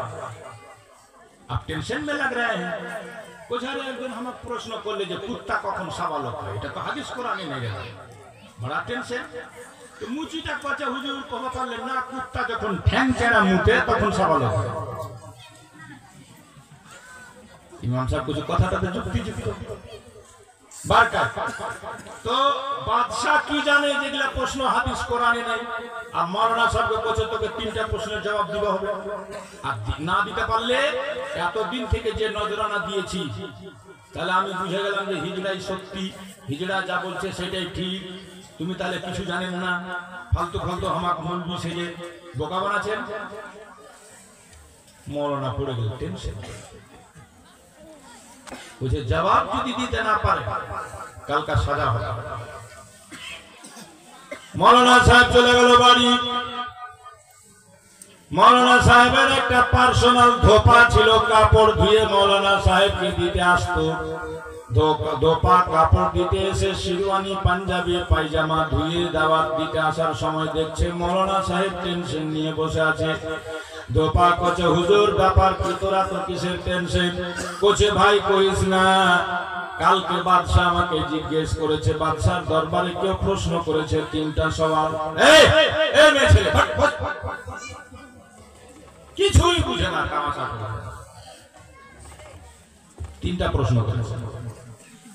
आप टेंशन में लग रहे हैं। कुछ अरे একদিন हम प्रश्न করলে যে কুত্তা কখন সাবালক হয়, এটা তো হাদিস কোরআনে নেই গেল, বড় টেনশন। তো মুচিটা কচে হুজুর কব পারলেন না, কুত্তা যখন ঠ্যাং চেরা মুতে তখন সাবালক হয়। ইমাম সাহেব কিছু কথাটাতে যুক্তি বারকাত। তো বাদশা কি জানে যেগুলা প্রশ্ন হাদিস কোরআনে নাই, আর মাওলানা সাহেবকে বলছে তোকে 3টা প্রশ্নের জবাব দিতে হবে, আর না দিতে পারলে এতদিন থেকে যে নজরানা দিয়েছি তাহলে আমি বুঝে গেলাম যে হিজড়াই সত্যি, হিজড়া যা বলছে সেটাই ঠিক, তুমি তাহলে কিছু জানেন না, ফালতু হামাক মৌলবি সেজে বোকা বানাচ্ছেন। মাওলানা পড়ে গেল টেনশন, বুঝে জবাব যদি দিতে না পারে কালকা সাজা হবে। মাওলানা সাহেব চলে গেল বাড়ি। মাওলানা সাহেবের একটা পার্সোনাল ধোপা ছিল, কাপড় ধুয়ে মাওলানা সাহেবকে দিতে আসতো। ধোপা কাপড় দিতে এসে শিরওয়ানি পাঞ্জাবি পায়জামা ধুয়ে দাওয়াত দিতে আসার সময় দেখছে মাওলানা সাহেব টেনশন নিয়ে বসে আছে। ধোপা কচে হুজুর ব্যাপার কি, তোরা তো কিসের টেনশন? কোচে ভাই কইস না, কালকে বাদশা আমাকে জিজ্ঞেস করেছে, বাদশার দরবারে কেউ প্রশ্ন করেছে 3টা সওয়াল। এই মেয়ে ছেলে কিছুই বুঝে না, তামাশা করে 3টা প্রশ্ন করেছে।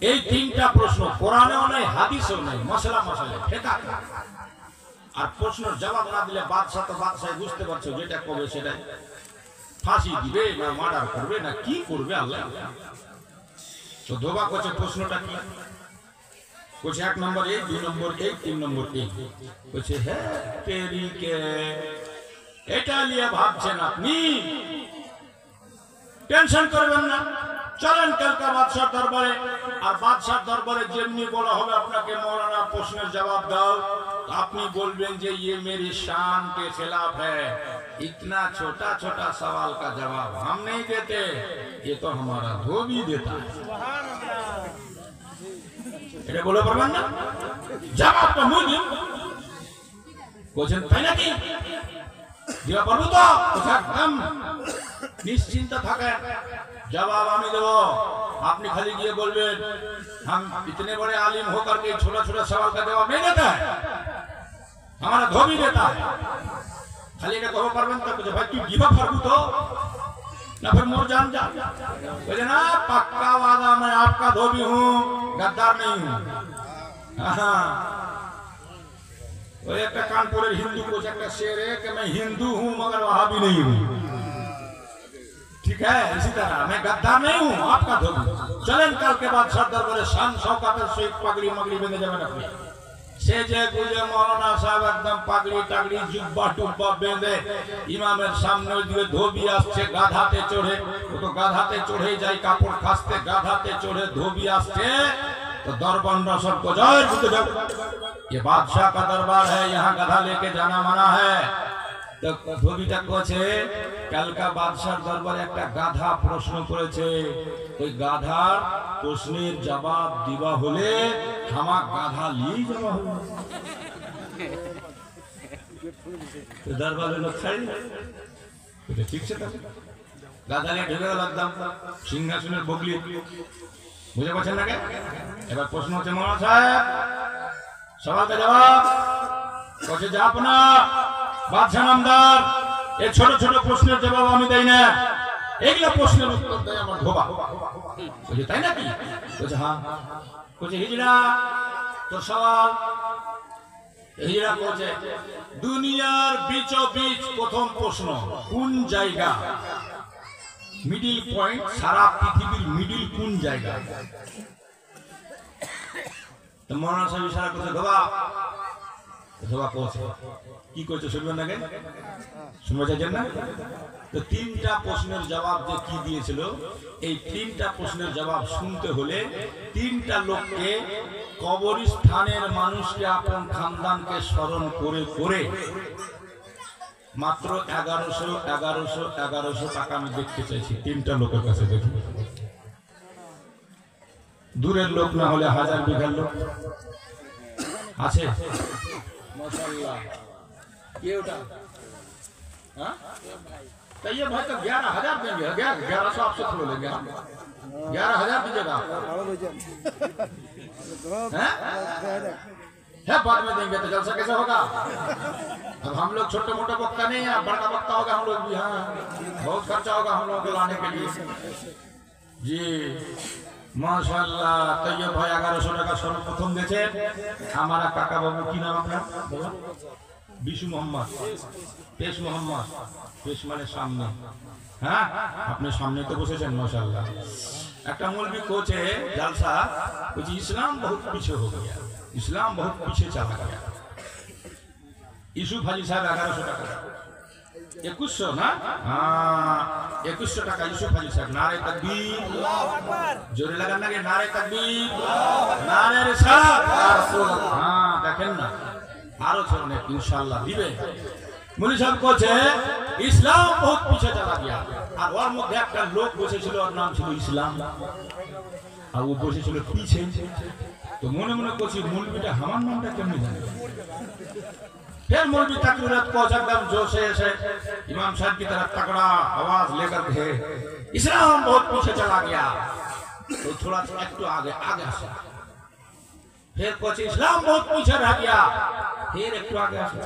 এই 3টা প্রশ্ন কোরআনেও নাই, হাদিসেও নাই, মশলা ফিকহ। আর প্রশ্নের জবাব না দিলে বাদশা তো বাদশাহ বুঝতে পারছো যেটা কবে সেটা ফাঁসি দিবে না মার্ডার করবে না কি করবে আল্লাহ। তো ধোবা করছে প্রশ্নটা কি? বলছে 1 নম্বর এই, 2 নম্বর এই, 3 নম্বর এই। বলছে হ্যাঁ তেরিকে, এটা নিয়ে ভাবছেন আপনি, টেনশন করবেন না, চলেন কালকা বাদশার দরবারে। আর বাদশার দরবারে যেমনি বলা হবে আপনাকে মৌলানা প্রশ্নের জবাব দাও, আপনি বলবেন যে ये मेरी शान के खिलाफ है, इतना छोटा छोटा सवाल का जवाब हम नहीं देते, ये तो हमारा धोबी देता है। এটা বলে পারবেন না? জবাবটা মুই দিন। বলছেন তাই নাকি? দিবা পারবো তো? একদম নিশ্চিন্ত থাকেন, जवाब আমি দেব। আপনি খালি গিয়ে বলবেন हम इतने बड़े आलिम होकर के छोटा छोटा सवाल का जवाब नहीं देता है, हमारा धोबी देता है। खाली এটা কবে পারবেন তো? বুঝে ভাই তুই দিবা পারবো তো ना, फिर मोर जान जा। बोले ना पक्का वादा, मैं आपका धोबी हूँ, गद्दार नहीं हूँ। वो एक कानपुर हिंदू को एक शेर है कि मैं हिंदू हूँ मगर वहाबी नहीं हूँ। ठीक है, इसी तरह मैं गद्दार नहीं हूँ, आपका धोबी। चलें कल के बाद सर दरबारे शान शौकत से पगड़ी मगड़ी बेंधे जाবেন আপনি। সে যে গুজে মৌলানা সাহেব একদম পাগড়ি টাগড়ি জুব্বা টুব্বা বেঁধে ইমামের সামনে দিয়ে ধোবি আসছে গাধাতে চড়ে, ও তো গাধাতে চড়ে যায় কাপড় খাসতে, গাধাতে চড়ে ধোবি আসছে तो दरबार रसद को जाए, ये बादशाह का दरबार है, यहाँ गधा लेके जाना मना है। तो ধোবিটা কোছে কালকা বাদশার দরবারে একটা গাধা প্রশ্ন করেছে, ওই গাধার প্রশ্নের জবাব দিবা হলে আমার গাধা নিয়ে যাওয়া হবে। দরবারে লোক খাই এটা ঠিক আছে, গাধা নিয়ে ঢুকে গেল একদম সিংহাসনের বগলি। বুঝে পাচ্ছেন নাকি? এবার প্রশ্ন হচ্ছে মৌলানা সাহেব সবাইকে জবাব কোছে যা আপনা বাদশাহ নামদার এই ছোট ছোট প্রশ্নের জবাব আমি দেই না, এগুলা প্রশ্নের উত্তর দেয় আমার ধোবা। বুঝে তাই নাকি? বলছে হ্যাঁ। বলছে হিজড়া তোর সওয়াল। হিজড়া বলছে দুনিয়ার বিচবিচ প্রথম প্রশ্ন কোন জায়গা, মিডিল পয়েন্ট, সারা পৃথিবীর মিডিল কোন জায়গা? তো মৌলানা সাহেব ইশারা করছে ধোবা। ধোবা বলছে কি করছে শুনবেন নাকি? শুনতে চাইছেন না? তো তিনটা প্রশ্নের জবাব যে কি দিয়েছিল, এই তিনটা প্রশ্নের জবাব শুনতে হলে তিনটা লোককে কবরস্থানের মানুষকে আপন খানদানকে স্মরণ করে করে মাত্র 1100 টাকা আমি দেখতে চাইছি তিনটা লোকের কাছে। দেখি দূরের লোক না হলে 1000 বিঘার লোক আছে। माशाल्लाह ये उठा हाँ तो ये भाई तो 11,000 देंगे, 1100 आपसे थोड़ा लेंगे, 11,000 दीजिएगा है बाद में देंगे तो जलसा कैसे होगा? अब हम लोग छोटे मोटे वक्ता नहीं है, बड़ा वक्ता होगा हम लोग भी। हाँ बहुत खर्चा होगा हम लोगों को लाने के लिए जी। माशाल्लाह तो ये भाई 1100 টাকা সর্বপ্রথম দিয়েছেন। हमारा काका बाबू की नाम আপনার? বিশু মোহাম্মদ, পেশ মোহাম্মদ। পেশ মানে সামনে। হ্যাঁ আপনি সামনে তো বসেছেন माशाल्लाह। একটা मौलवी কোচে जलसा कुछ इस्लाम बहुत पीछे हो गया, इस्लाम बहुत पीछे चला गया। यूसुफ हाजी साहब 1100 টাকা 2100 ना? हाँ 2100 টাকা यूसुफ हाजी साहब। नारे तकबीर, जोरे लगान ना के नारे तकबीर, नारे रिसालत। हाँ देखें ना आरो छोड़ने इंशाल्लाह दिबे। मुनी साहब कोचे इस्लाम बहुत पीछे चला गया। और ওর মধ্যে একটা লোক বসেছিল, ওর নাম ছিল ইসলাম, আর ও বসেছিল পিছে। তো মনে মনে কোচি মৌলবীটা আমার নামটা কেমনে জানে? फिर मौलवी तकरीरत को एकदम जोश से इमाम साहब की तरफ तगड़ा आवाज लेकर के इस्लाम बहुत पीछे चला गया। तो थोड़ा थोड़ा एक तो आगे आगे से फिर कुछ इस्लाम बहुत पीछे रह गया, फिर एक तो आगे से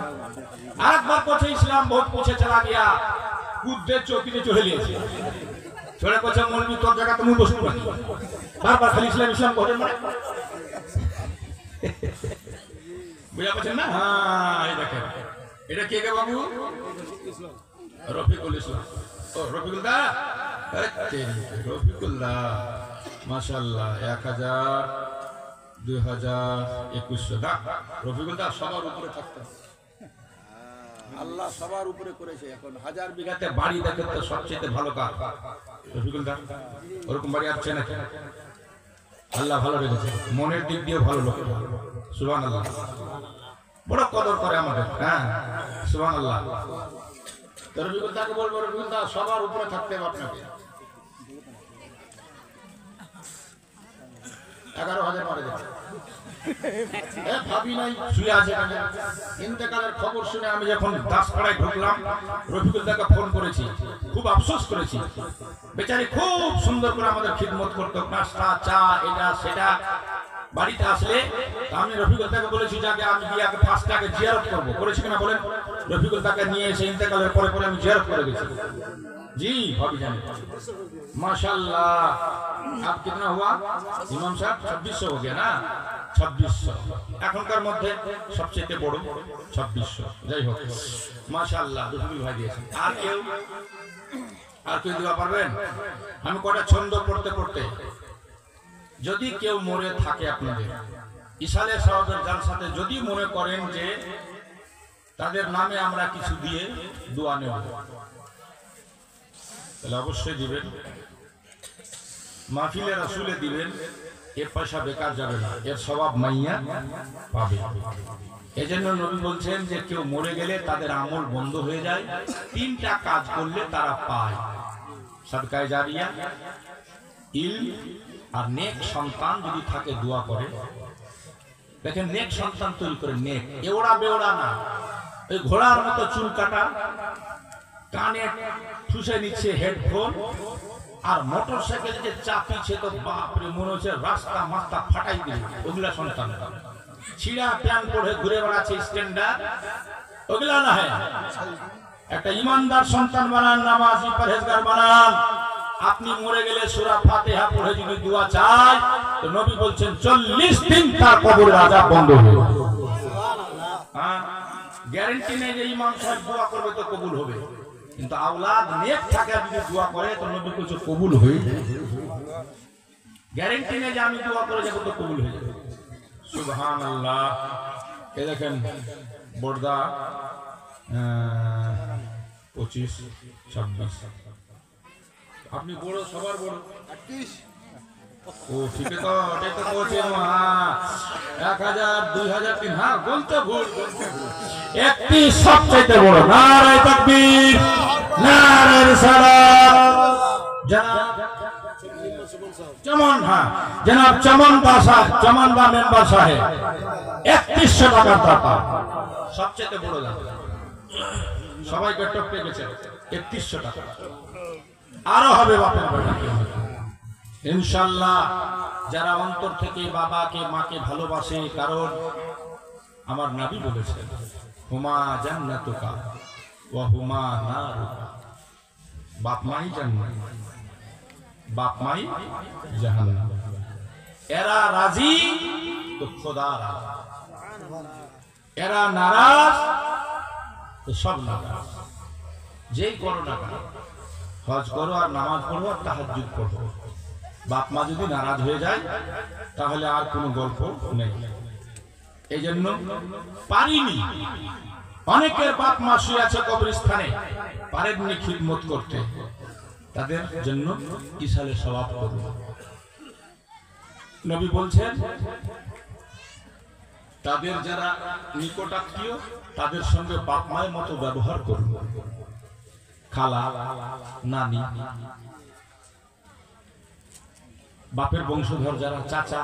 और एक बार कुछ इस्लाम बहुत पीछे चला गया। कूदे चौकी पे चढ़े लिए छोड़े कुछ मौलवी तो जगह तुम बस बार बार खाली इस्लाम इस्लाम बोले मारे বুঝা পাচ্ছেন না? হ্যাঁ এই দেখেন এটা কে কে বাবু? রফিকুল ইসলাম। ও রফিকুল দা, রফিকুল দা মাশাআল্লাহ 1000 2000 2100 দা। রফিকুল দা সবার উপরে থাকতেন। আল্লাহ সবার উপরে করেছে। এখন 1000 বিঘাতে বাড়ি দেখে তো সবচেয়ে ভালো কাজ রফিকুল দা, ওরকম বাড়ি আছে নাকি? আল্লাহ ভালো রেখেছে, মনের দিক দিয়ে ভালো লোক। সুবহানাল্লাহ, বড় কদর করে আমাদের। হ্যাঁ সুবহানাল্লাহ। তো রফিকুল দাকে বলবো, রফিকুল দা সবার উপরে থাকতে হবে আপনাকে। 11,000 মারা যাবে। ভাবি নাই শুয়ে আছে কেন? ইন্তেকালের খবর শুনে আমি যখন দাসপাড়ায় ঢুকলাম, রফিকুল দাকে ফোন করেছি, খুব আফসোস করেছি। বেচারি খুব সুন্দর করে আমাদের খিদমত করতো, নাস্তা চা এটা সেটা। বাড়িতে আসলে আমি রফিকুল দাকে বলেছি যাকে আমি গিয়ে আগে ফার্স্টটাকে জিয়ারত করবো, করেছি কিনা বলেন? রফিকুল দাকে নিয়ে এসে ইন্তেকালের পরে পরে আমি জিয়ারত করে গেছি। जी भाभी जान माशाल्लाह। अब कितना हुआ इमाम साहब? 2600 हो गया ना? 2600 এখনকার মধ্যে সবচেয়ে বড় 2600। যাই হোক মাশাআল্লাহ, রফিকুল ভাই দিয়েছেন। আর কেউ দিবা পারবেন? আমি কটা ছন্দ পড়তে পড়তে, যদি কেউ মরে থাকে আপনাদের ইসালে সাহেবের জালসাতে, যদি মনে করেন যে তাদের নামে আমরা কিছু দিয়ে দোয়া নেব, তাহলে অবশ্যই দিবেন। মাহফিলে রাসূলে দিবেন, এর পয়সা বেকার যাবে না, এর সওয়াব মাইয়া পাবে। এজন্য নবী বলছেন যে কেউ মরে গেলে তাদের আমল বন্ধ হয়ে যায়, 3টা কাজ করলে তারা পায়: সাদকায়ে জারিয়া, ইলম আর নেক সন্তান যদি থাকে দোয়া করে। দেখেন নেক সন্তান তৈরি করে, নেক এওড়া বেওড়া না, ওই ঘোড়ার মতো চুল কাটা, কানে ঠুসে নিচ্ছে হেডফোন, আর মোটরসাইকেল যে চাপিছে তো বাপরে মনে হচ্ছে রাস্তা মাস্তা ফাটাই দিল। ওগুলা সন্তান ছিঁড়া প্যান্ট পরে ঘুরে বেড়াচ্ছে স্ট্যান্ডার, ওগুলা না। হয় একটা ইমানদার সন্তান বানান, নামাজি পরহেজগার বানান। আপনি মরে গেলে সূরা ফাতিহা পড়ে যদি দোয়া চায়, তো নবী বলছেন 40 দিন তার কবরের আযাব বন্ধ হয়ে যাবে। হ্যাঁ, গ্যারান্টি নেই যে ইমাম সাহেব দোয়া করবে তো কবুল হবে, কিন্তু আওলাদ নেক থাকে যদি দোয়া করে তো নবী বলছে কবুল হয়ে যাবে। গ্যারান্টি নেই যে আমি দোয়া করে যাব তো কবুল হয়ে যাবে। সুবহানাল্লাহ। এই দেখেন বর্দা 25, 26। আপনি বড়, সবার বড় 38। ও ঠিক আছে, তো এটাই তো বলছি। হ্যাঁ 1000, 2000, 3000। হ্যাঁ বলতে ভুল, 31 সবচেয়ে বড়। নারায়ে তাকবীর, নারায়ে রিসালাত। জনাব চমন, হ্যাঁ জনাব চমন বাদশাহ, চমন বা মেম্বার সাহেব 3100 টাকার দাতা, সবচেয়ে বড় দাতা। সবাইকে টপকে গেছে 3100 টাকা। আরো হবে বাপের বেটা ইনশাআল্লাহ। যারা অন্তর থেকে বাবাকে মাকে ভালোবাসে, কারণ আমার নবী বলেছেন হুমা জান্নাতুকা ওয়া হুমা নারুকা। বাপ মাই জান্নাত, বাপ মাই জাহান্নাম। এরা রাজি তো খোদা রাজি, এরা নারাজ তো সব নারাজ। যেই করো না কেন, হজ করো আর নামাজ পড়ো আর তাহাজ্জুদ পড়ো, বাপ মা যদি নারাজ হয়ে যায় তাহলে আর কোনো গল্প নেই। এই জন্য পারিনি, অনেকের বাপ মা শুয়ে আছে কবরস্থানে, পারেননি খিদমত করতে, তাদের জন্য ইসালে সওয়াব করুন। নবী বলছেন তাদের যারা নিকটাত্মীয় তাদের সঙ্গে বাপ মায়ের মতো ব্যবহার করুন। খালা, নানি, বাপের বংশধর যারা চাচা,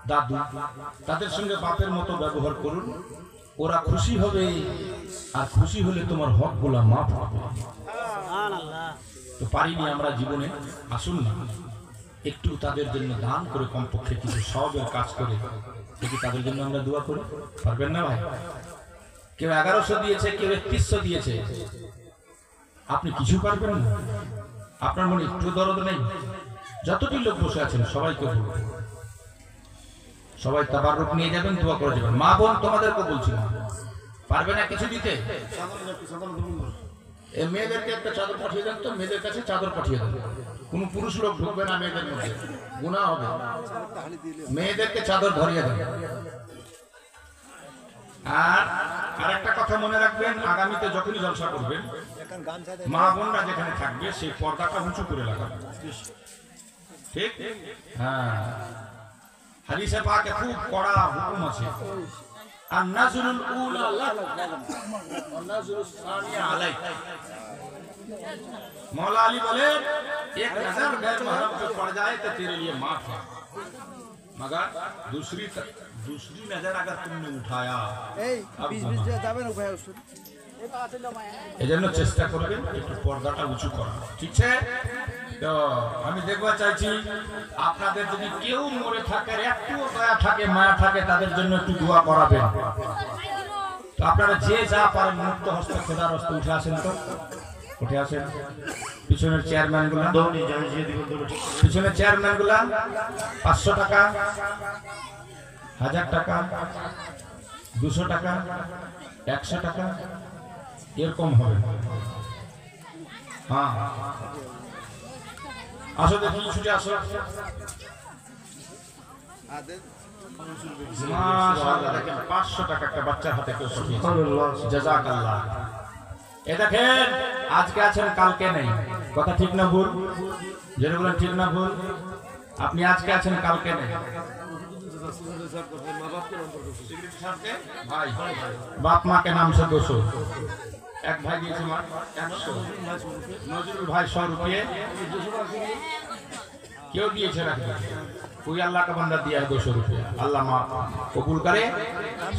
দাদু, তাদের সঙ্গে বাপের মতো ব্যবহার করুন। ওরা খুশি হবে, আর খুশি হলে তোমার হক গুলা মাফ হবে। তো পারিনি আমরা জীবনে, আসুন না একটু তাদের জন্য দান করে, কমপক্ষে কিছু সওয়াবের কাজ করে দেখি তাদের জন্য আমরা দোয়া করি। পারবেন না ভাই? কেউ 1100 দিয়েছে, কেউ 3100 দিয়েছে, আপনি কিছু পারবেন না? আপনার মনে একটু দরদ নেই? যতটি লোক বসে আছেন সবাইকে বলুন, সবাই তাবাররুক নিয়ে যাবেন, দোয়া করে যাবেন। মা বোন তোমাদেরকে বলছি, পারবে না কিছু দিতে? এই মেয়েদেরকে একটা চাদর পাঠিয়ে দেন তো, মেয়েদের কাছে চাদর পাঠিয়ে দেন। কোন পুরুষ লোক ঢুকবে না মেয়েদের মধ্যে, গুনাহ হবে। মেয়েদেরকে চাদর ধরিয়ে দেন। আর আরেকটা কথা মনে রাখবেন, আগামীতে যখনই জলসা করবেন মা বোনরা যেখানে থাকবে সেই পর্দাটা উঁচু করে লাগাবে, ঠিক? হ্যাঁ, হাদিসে পাকে খুব কড়া হুকুম আছে। আর নাজরুল উলা লাক ওয়া নাজরুস সানিয়া আলাইক। मौला अली बोले एक नजर गैर महरम पे पड़ जाए तो तेरे लिए माफ है, मगर दूसरी नजर अगर तुमने उठाया এজন্য চেষ্টা করবেন একটু পর্দাটা উঁচু করা, ঠিক আছে? তো আমি দেখবা চাইছি আপনাদের যদি কেউ মরে থাকে, একটু দয়া থাকে, মায়া থাকে, তাদের জন্য একটু দোয়া করাবেন। তো আপনারা যে যা পারেন মুক্ত হস্তে খোদার হস্তে উঠে আসেন, তো উঠে আসেন। পিছনের চেয়ারম্যান গুলা, পিছনের চেয়ারম্যান গুলা 500 টাকা, 1000 টাকা, 200 টাকা, 100 টাকা এরকম হবে। হ্যাঁ, আসো দেখি, ছুটে আসো। মাশাআল্লাহ, দেখেন 500 টাকা একটা বাচ্চার হাতে কেউ পাঠিয়েছে, জাযাকাল্লাহ। এ দেখেন, আজকে আছেন কালকে নেই, কথা ঠিক না ভুল? যেটা বলেন ঠিক না ভুল? আপনি আজকে আছেন কালকে নেই। ভাই বাপ মাকে নাম से 200, এক ভাই দিয়েছে মার 100, নজরুল ভাই 100 रुपये, क्यों दिए कोई अल्लाह का बंदा दिया है 200 रुपया, अल्लाह माफ कबूल करे,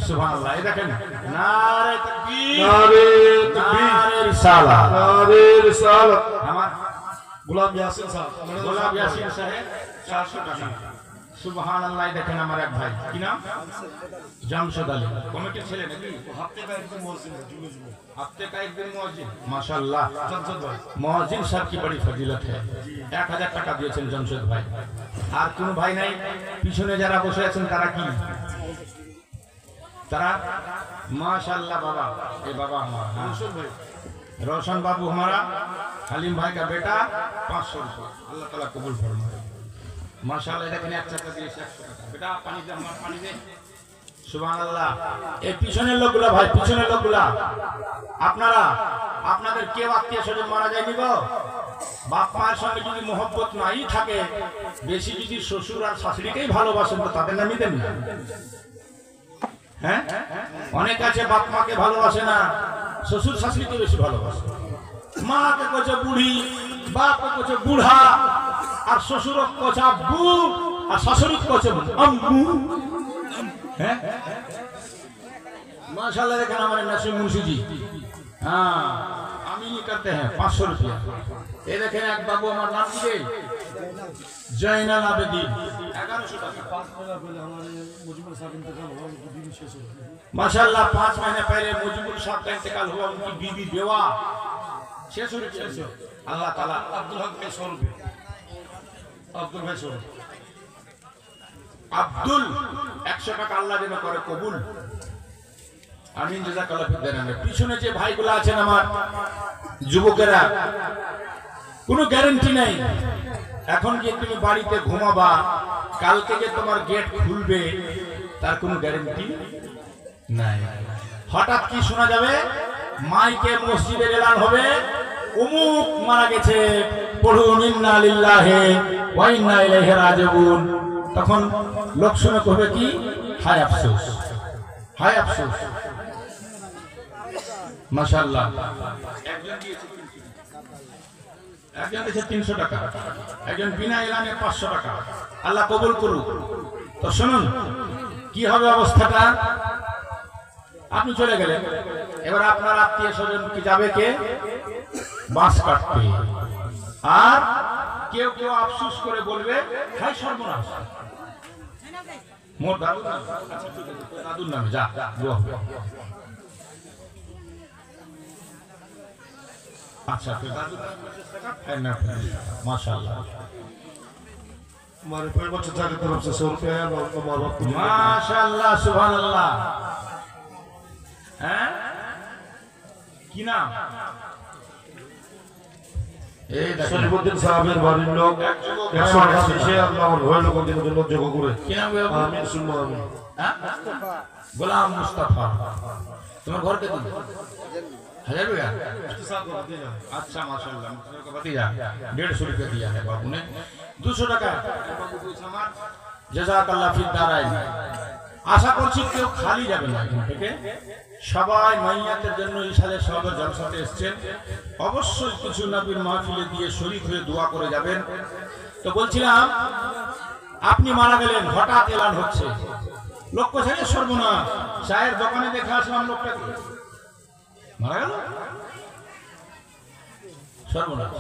सुभान अल्लाह। ये देखें, नारे तकबीर, नारे रिसाला, नारे रिसाला। हमारा गुलाम यासीन साहब 400 টাকা, सुभान अल्लाह। देखें हमारे एक भाई की नाम জামশেদ আলী, কমিটির ছেলে নাকি? हफ्ते का एक दिन मुअज्जिन, माशाअल्लाह। मुअज्जिन साहब की बड़ी फजीलत है। 1000 টাকা দিয়েছেন জামশেদ ভাই। আর কোন ভাই নাই? পিছনে যারা বসে আছেন তারা কি? তারা माशाअल्लाह। बाबा, ये बाबा हमारा रोशन बाबू, हमारा हलीम भाई का बेटा 500 रुपया, अल्लाह ताला कबूल फरमाए। माशाअल्लाह। দেখেন 1 টাকা দিয়েছে, 100 টাকা। बेटा पानी दे, हमारा पानी दे, সুবহানাল্লাহ। এই পিছনের লোকগুলা ভাই, পিছনের লোকগুলা, আপনারা আপনাদের কেউ আত্মীয় স্বজন মারা যায়নি গো? বাপ মায়ের সঙ্গে যদি মোহব্বত নাই থাকে, বেশি যদি শ্বশুর আর শাশুড়িকেই ভালোবাসেন, তো তাদের নামই দেন না। হ্যাঁ, অনেক আছে বাপ মাকে ভালোবাসে না, শ্বশুর শাশুড়িকে বেশি ভালোবাসে। মাকে কচে বুড়ি, বাপকে কচে বুড়া, আর শ্বশুর কচে আব্বু, আর শাশুড়ি কচে আম্মু। हैं माशाल्लाह। देखा हमारे नसीम मुंशी जी, हाँ, अमीनी करते हैं 500 रुपया। ये देखें एक बाबू, हमारा नाम की जैनाल आबेदीन 1100 टाका। माशाल्लाह 5 महीने पहले मुजीबुर साहब का इंतकाल हुआ, उनकी बीवी बेवा 600 रुपया। अल्लाह ताला अब्दुल हक भाई 100 रुपये, अब्दुल भाई 100 रुपये, আব্দুল 100 টাকা আল্লাহ যেন করে কবুল, আমিন, জাযাকাল্লাহ ফিদ দারান। পিছনে যে ভাইগুলো আছেন আমার যুবকেরা, কোনো গ্যারান্টি নাই। এখন যে তুমি বাড়িতে ঘুমাবা, কালকে যে তোমার গেট খুলবে, তার কোনো গ্যারান্টি নাই। হঠাৎ কি শোনা যাবে, মাইকে মসজিদের এলান হবে, অমুক মারা গেছে, পড়ুন ইন্না লিল্লাহি ওয়া ইন্না ইলাইহি রাজিউন। তখন লোক শুনে কবে কি, হায় আফসোস, হায় আফসোস। মাশাআল্লাহ। একজন দিয়েছে 300 টাকা, একজন বিনা এলানে 500 টাকা। আল্লাহ কবুল করুক। তো শুনুন কি হবে অবস্থাটা। আপনি চলে গেলেন, এবার আপনার আত্মীয় স্বজন কি যাবে, কে বাস কাটতে, আর কেউ কেউ আফসোস করে বলবে, হায় সর্বনাশ, মোর দাদুর নামে। আচ্ছা ঠিক আছে, দাদুর নামে যা, अच्छा फिर माशाल्लाह हमारे भाई बच्चे की तरफ से 100 रुपया है, माशाल्लाह सुभान अल्लाह। हैं की नाम এই দেখেন শরীফুদ্দিন সাহেবের বাড়ির লোক 100 টাকা দিয়েছে আল্লাহ আমার ঘরের লোকের জন্য যোগ্য করে কি নাম গো? আমিন সুম্মা আমিন। হ্যাঁ? গোলাম মুস্তাফা। তোমার ঘর কে দিল? 1000 रुपया। अच्छा माशाल्लाह, मुझे को भतीजा 150 रुपया दिया है बाबू ने। 200 টাকা বাবু দিয়েছে আমার। জাযাকাল্লাহ ফিদ দারাইন। আশা করছি কেউ খালি যাবে না এখান থেকে। সবাই মাইয়াতের জন্য ইশারে সবার জলসাতে এসেছেন। অবশ্যই কিছু নবীর মাহফিলে দিয়ে শরীক হয়ে দোয়া করে যাবেন। তো বলছিলাম আপনি মারা গেলেন, হঠাৎ এলান হচ্ছে, লোক কোথায় সর্বনাশ, চায়ের দোকানে দেখে আসলাম লোকটাকে মারা গেল, সর্বনাশ,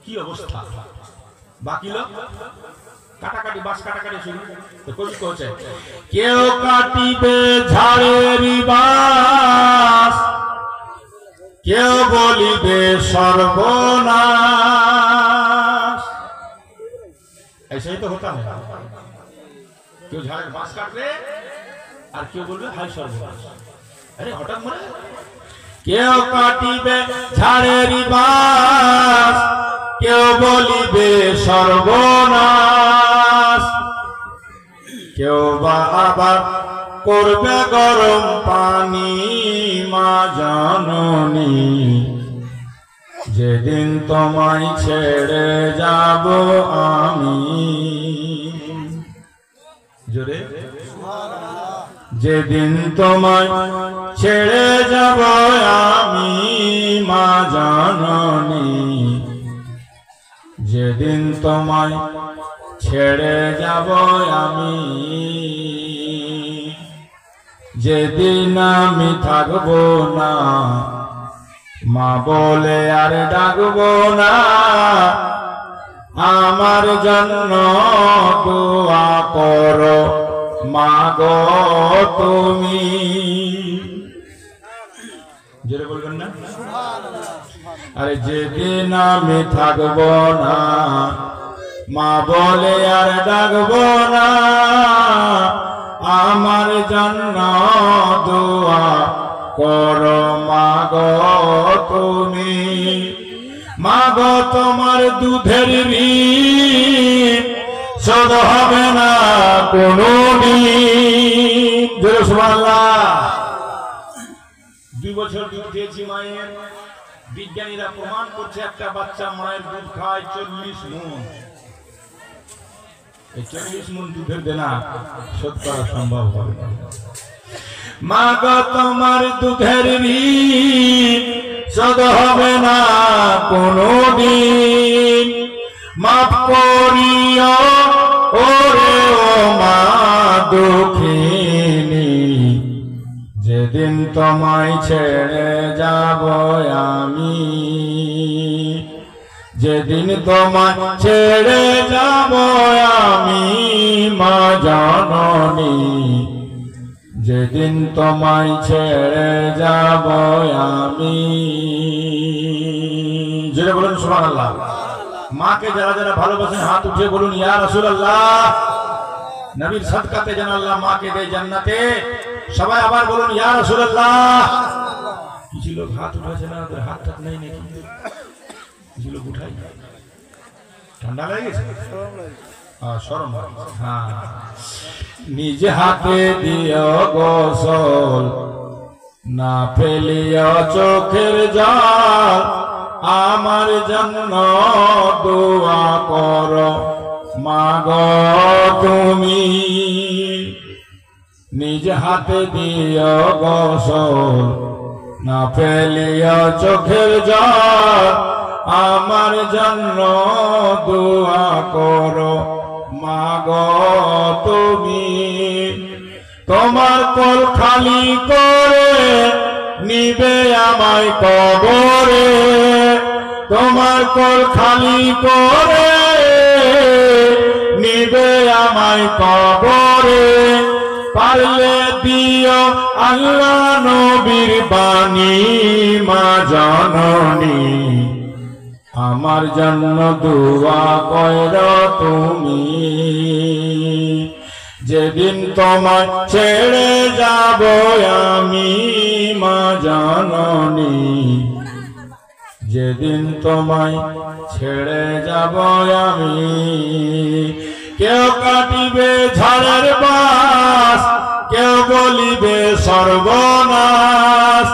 কি অবস্থা। বাকি লোক কাটাকাটি, বাস কাটাকাটি শুরু। তো কবি কইছে কেউ কাটিবে ঝাড়ের বাস, কেউ বলিবে সর্বনাশ। ऐसे ही तो होता है, কেউ ঝাড়ের বাস কাটবে আর কেউ বলবে হাই সর্বনাশ। আরে হঠাৎ মরে কেউ কাটিবে ঝাড়ের বাস, কেউ বলিবে সর্বনাশ, কেউ বা আবার করবে গরম পানি মা জননী, যেদিন তোমায় ছেড়ে যাব আমি। জোরে যেদিন তোমায় ছেড়ে যাব আমি মা জননী, যেদিন তোমায় ছেড়ে যাব আমি, যেদিন আমি থাকবো না মা বলে আর ডাকবো না, আমার জন্য দোয়া করো মা গো তুমি। জোরে বলবেন না? আরে যেদিন আমি থাকবো না মা বলে আর ডাকবো না, আমার জন্য দোয়া করো মা গো তুমি। মা গো তোমার দুধের ঋণ শোধ হবে না কোনদিন। জোরে সুবহানাল্লাহ। 2 বছর দুধ দিয়েছি মায়ের। বিজ্ঞানীরা প্রমাণ করছে একটা বাচ্চা মায়ের দুধ খায় 40 মণ। এই 40 মণ দুধের দেনা শোধ করা সম্ভব হবে না। মা গো তোমার দুধের ঋণ শোধ হবে না কোনদিন, মাফ করিও ওরে ও মা দুঃখিনী, যেদিন তোমায় ছেড়ে যাব আমি, যেদিন তোমায় ছেড়ে যাব আমি মা জননী, যেদিন তোমায় ছেড়ে যাব আমি। জোরে বলুন সুবহানাল্লাহ। মাকে যারা যারা ভালোবাসেন হাত উঠিয়ে বলুন ইয়া রাসূলুল্লাহ। নবীর সাদকাতে যেন আল্লাহ মাকে দেয় জান্নাতে। সবাই আবার বলুন ইয়া রাসূলুল্লাহ। কিছু লোক হাত উঠাছে না, ওদের হাত টাত নেই নাকি? কিছু লোক উঠাই, ঠান্ডা লাগে গেছে, শরম। হ্যাঁ, নিজ হাতে দিও গোসল, না ফেলিও চোখের জল, আমার জন্য দোয়া করো মা গো তুমি। নিজ হাতে দিও গোসল, না ফেলিও চোখের জল, আমার জন্য দোয়া করো মা গো তুমি। তোমার কোল খালি করে নিবে আমায় কবরে, তোমার কোল খালি করে নিবে আমায় কবরে, পারলে দিও আল্লাহ নবীর বাণী মা জননী, আমার জন্য দোয়া করো তুমি। যেদিন তোমায় ছেড়ে যাব আমি মা জননী, যেদিন তোমায় ছেড়ে যাব আমি, কেউ কাটিবে ঝড়ের বাস, কেউ বলিবে সর্বনাশ,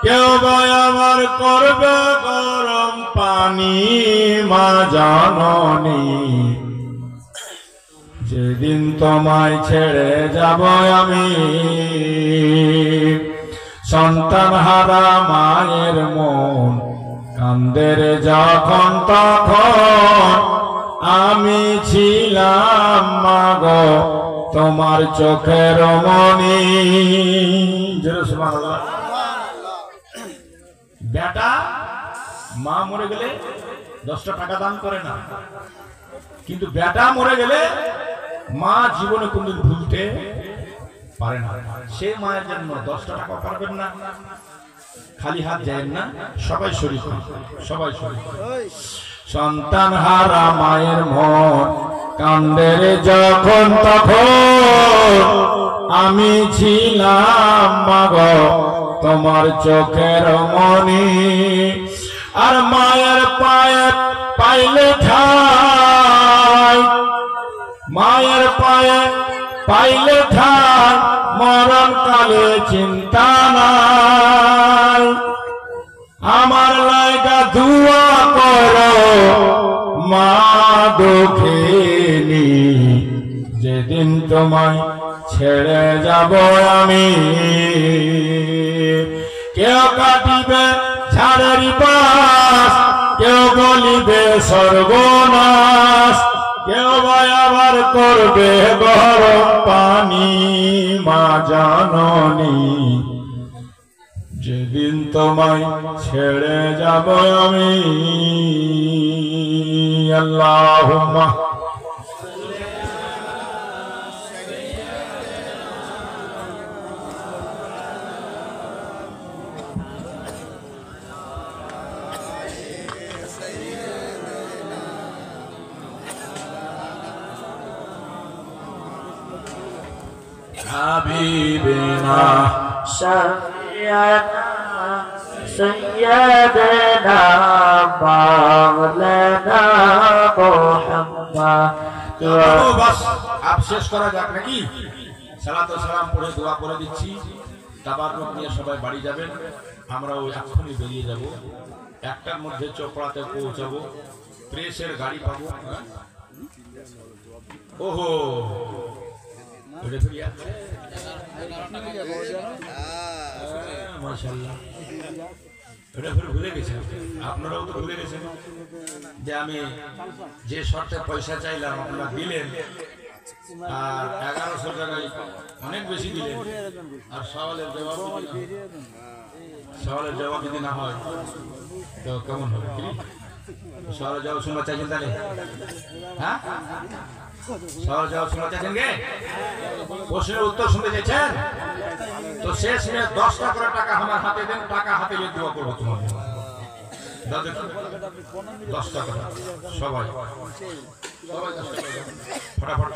কেউ বা আবার করবে গরম পানি মা জননী। যেদিন তোমায় ছেড়ে যাব আমি, সন্তান হারা মায়ের মন কান্দে রে যখন তখন, আমি ছিলাম মাগো তোমার চোখের মনি। বেটা মা মরে গেলে 10টা টাকা দান করে না, কিন্তু বেটা মরে গেলে মা জীবনে কোনদিন ভুলতে পারে না। সে মায়ের জন্য 10টা টাকা পারবেন না, খালি হাত যায় না, সবাই শরীর, সবাই শরীর। সন্তান হারা মায়ের মন কান্দে রে যখন তখন, আমি ছিলাম মাগো তোমার চোখের মনি। আর মায়ের পায়ে পাইলে ঠাই, মায়ের পায়ে পাইলে ঠাই, মরণ কালে চিন্তা নাই। আমার লাইগা দুয়া করো মা দুঃখিনী, যেদিন তোমায় ছেড়ে যাব আমি, কেউ কাটিবে ঝড়ের বাস, কেউ বলিবে সর্বনাশ, কেউ বা আবার করবে গরম পানি মা জননী। যেদিন তোমায় ছেড়ে যাব আমি, আল্লাহুম্মা হাবিবিনা سيدنا مولانا محمد। বাস আপ শেষ করা যাক নাকি? সালাত ও সালাম পড়ে দোয়া করে দিচ্ছি, তাবাররুক নিয়ে সবাই বাড়ি যাবেন। আমরা ওই এক্ষুনি বেরিয়ে যাব, 1টার মধ্যে চোপড়াতে পৌঁছাবো, প্রেসের গাড়ি পাবো। ওহো ওটা ফিরিয়া মাশাআল্লাহ, এটা ফিরে ভুলে গেছেন, আপনারাও তো ভুলে গেছেন যে আমি যে শর্তে পয়সা চাইলাম আপনারা দিলেন, আর 1100 টাকায় অনেক বেশি দিলেন। আর সওয়ালের জবাব যদি না হয় তো কেমন হবে? সওয়ালের জবাব শুনতে চাইছেন তাহলে? হ্যাঁ, সওয়াল জবাব শুনতে চাইছেন গে? প্রশ্নের উত্তর শুনতে চাইছেন তো শেষ মে 10টা করে টাকা আমার হাতে দেন, টাকা হাতে দিয়ে দোয়া করবো তোমার। 10 টাকা সবাই ফটাফট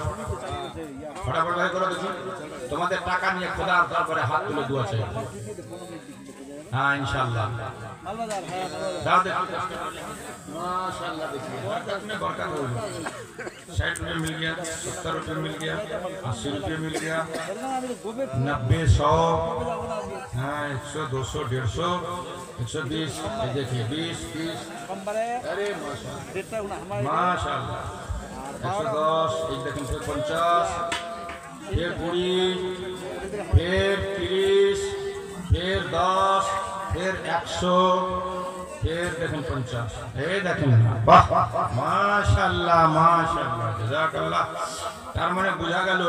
ফটাফট ভাই করে দেখুন, তোমাদের টাকা নিয়ে খোদার দরবারে হাত তুলে দোয়া চাই। हाँ इंशाल्लाह माशाल्लाह देखिए बरकत में बरकत हो गई। 60 रुपये मिल गया, 70 रुपये मिल गया, 80 रुपये मिल गया, 90, 100, हाँ 100, 200, 150, 120, ये देखिए 20, 30, अरे माशाल्लाह 110, एक देखें फिर 50, फिर 20, फिर 30, फिर 10, फिर 100, फिर देखें 50, ये देखें वाह माशाल्लाह माशाल्लाह জাযাকাল্লাহ। তার মানে বোঝা গেল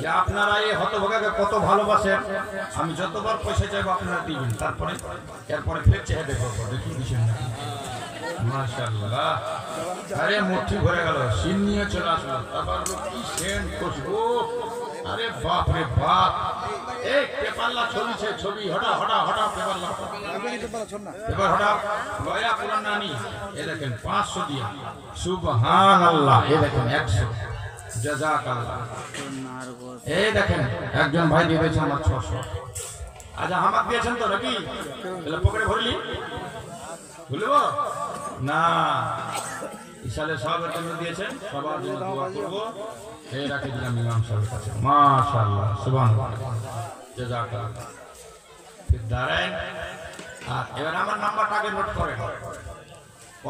যে আপনারা এই হতভাগাকে কত ভালোবাসেন। আমি যতবার পয়সা চাইবো আপনারা দিবেন, তারপরে এরপরে ফের চেয়ে দেখবো, দেখি দিচ্ছেন না। মাশাআল্লাহ, আরে মুঠি ভরে গেল, সিন নিয়ে চলে আসলো, তারপর কি সেন্ট খুশবু, আরে বাপ রে বাপ। एक पेपरला छवि छे, छवि हटा हटा हटा पेपरला पेपर हटा गया पुराना नहीं। ये देखें 500 दिया, सुबहान अल्लाह। ये देखें 100, জাযাকাল্লাহ। এই দেখেন একজন ভাই দিয়ে দিয়েছেন আমার 600। আচ্ছা হামাক দিয়েছেন তো নাকি? তাহলে পকেটে ভরলি বলবো না, ইসালে সবের জন্য দিয়েছেন, সবার জন্য দোয়া করবো। এই রাখে দিলাম ইমাম সাহেবের কাছে। মাশাআল্লাহ, সুবহানাল্লাহ, জাযাকাল্লাহ। ঠিক দাঁড়ান। আর এবার আমার নাম্বারটা আগে নোট করেন।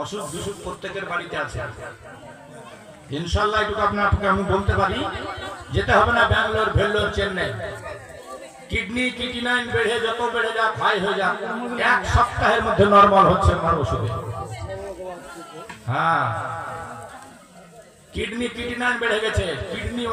অসুখ বিসুখ প্রত্যেকের বাড়িতে আছে ইনশাআল্লাহ। এটুকু আপনাকে আমি বলতে পারি, যেতে হবে না ব্যাঙ্গালোর, ভেল্লোর, চেন্নাই। কিডনি কিডনাইন বেড়ে যত বেড়ে যাক, হাই হয়ে যাক, 1 সপ্তাহের মধ্যে নরমাল হচ্ছে আমার ওষুধে। হ্যাঁ, কিডনি কিডনাইন বেড়ে গেছে, কিডনি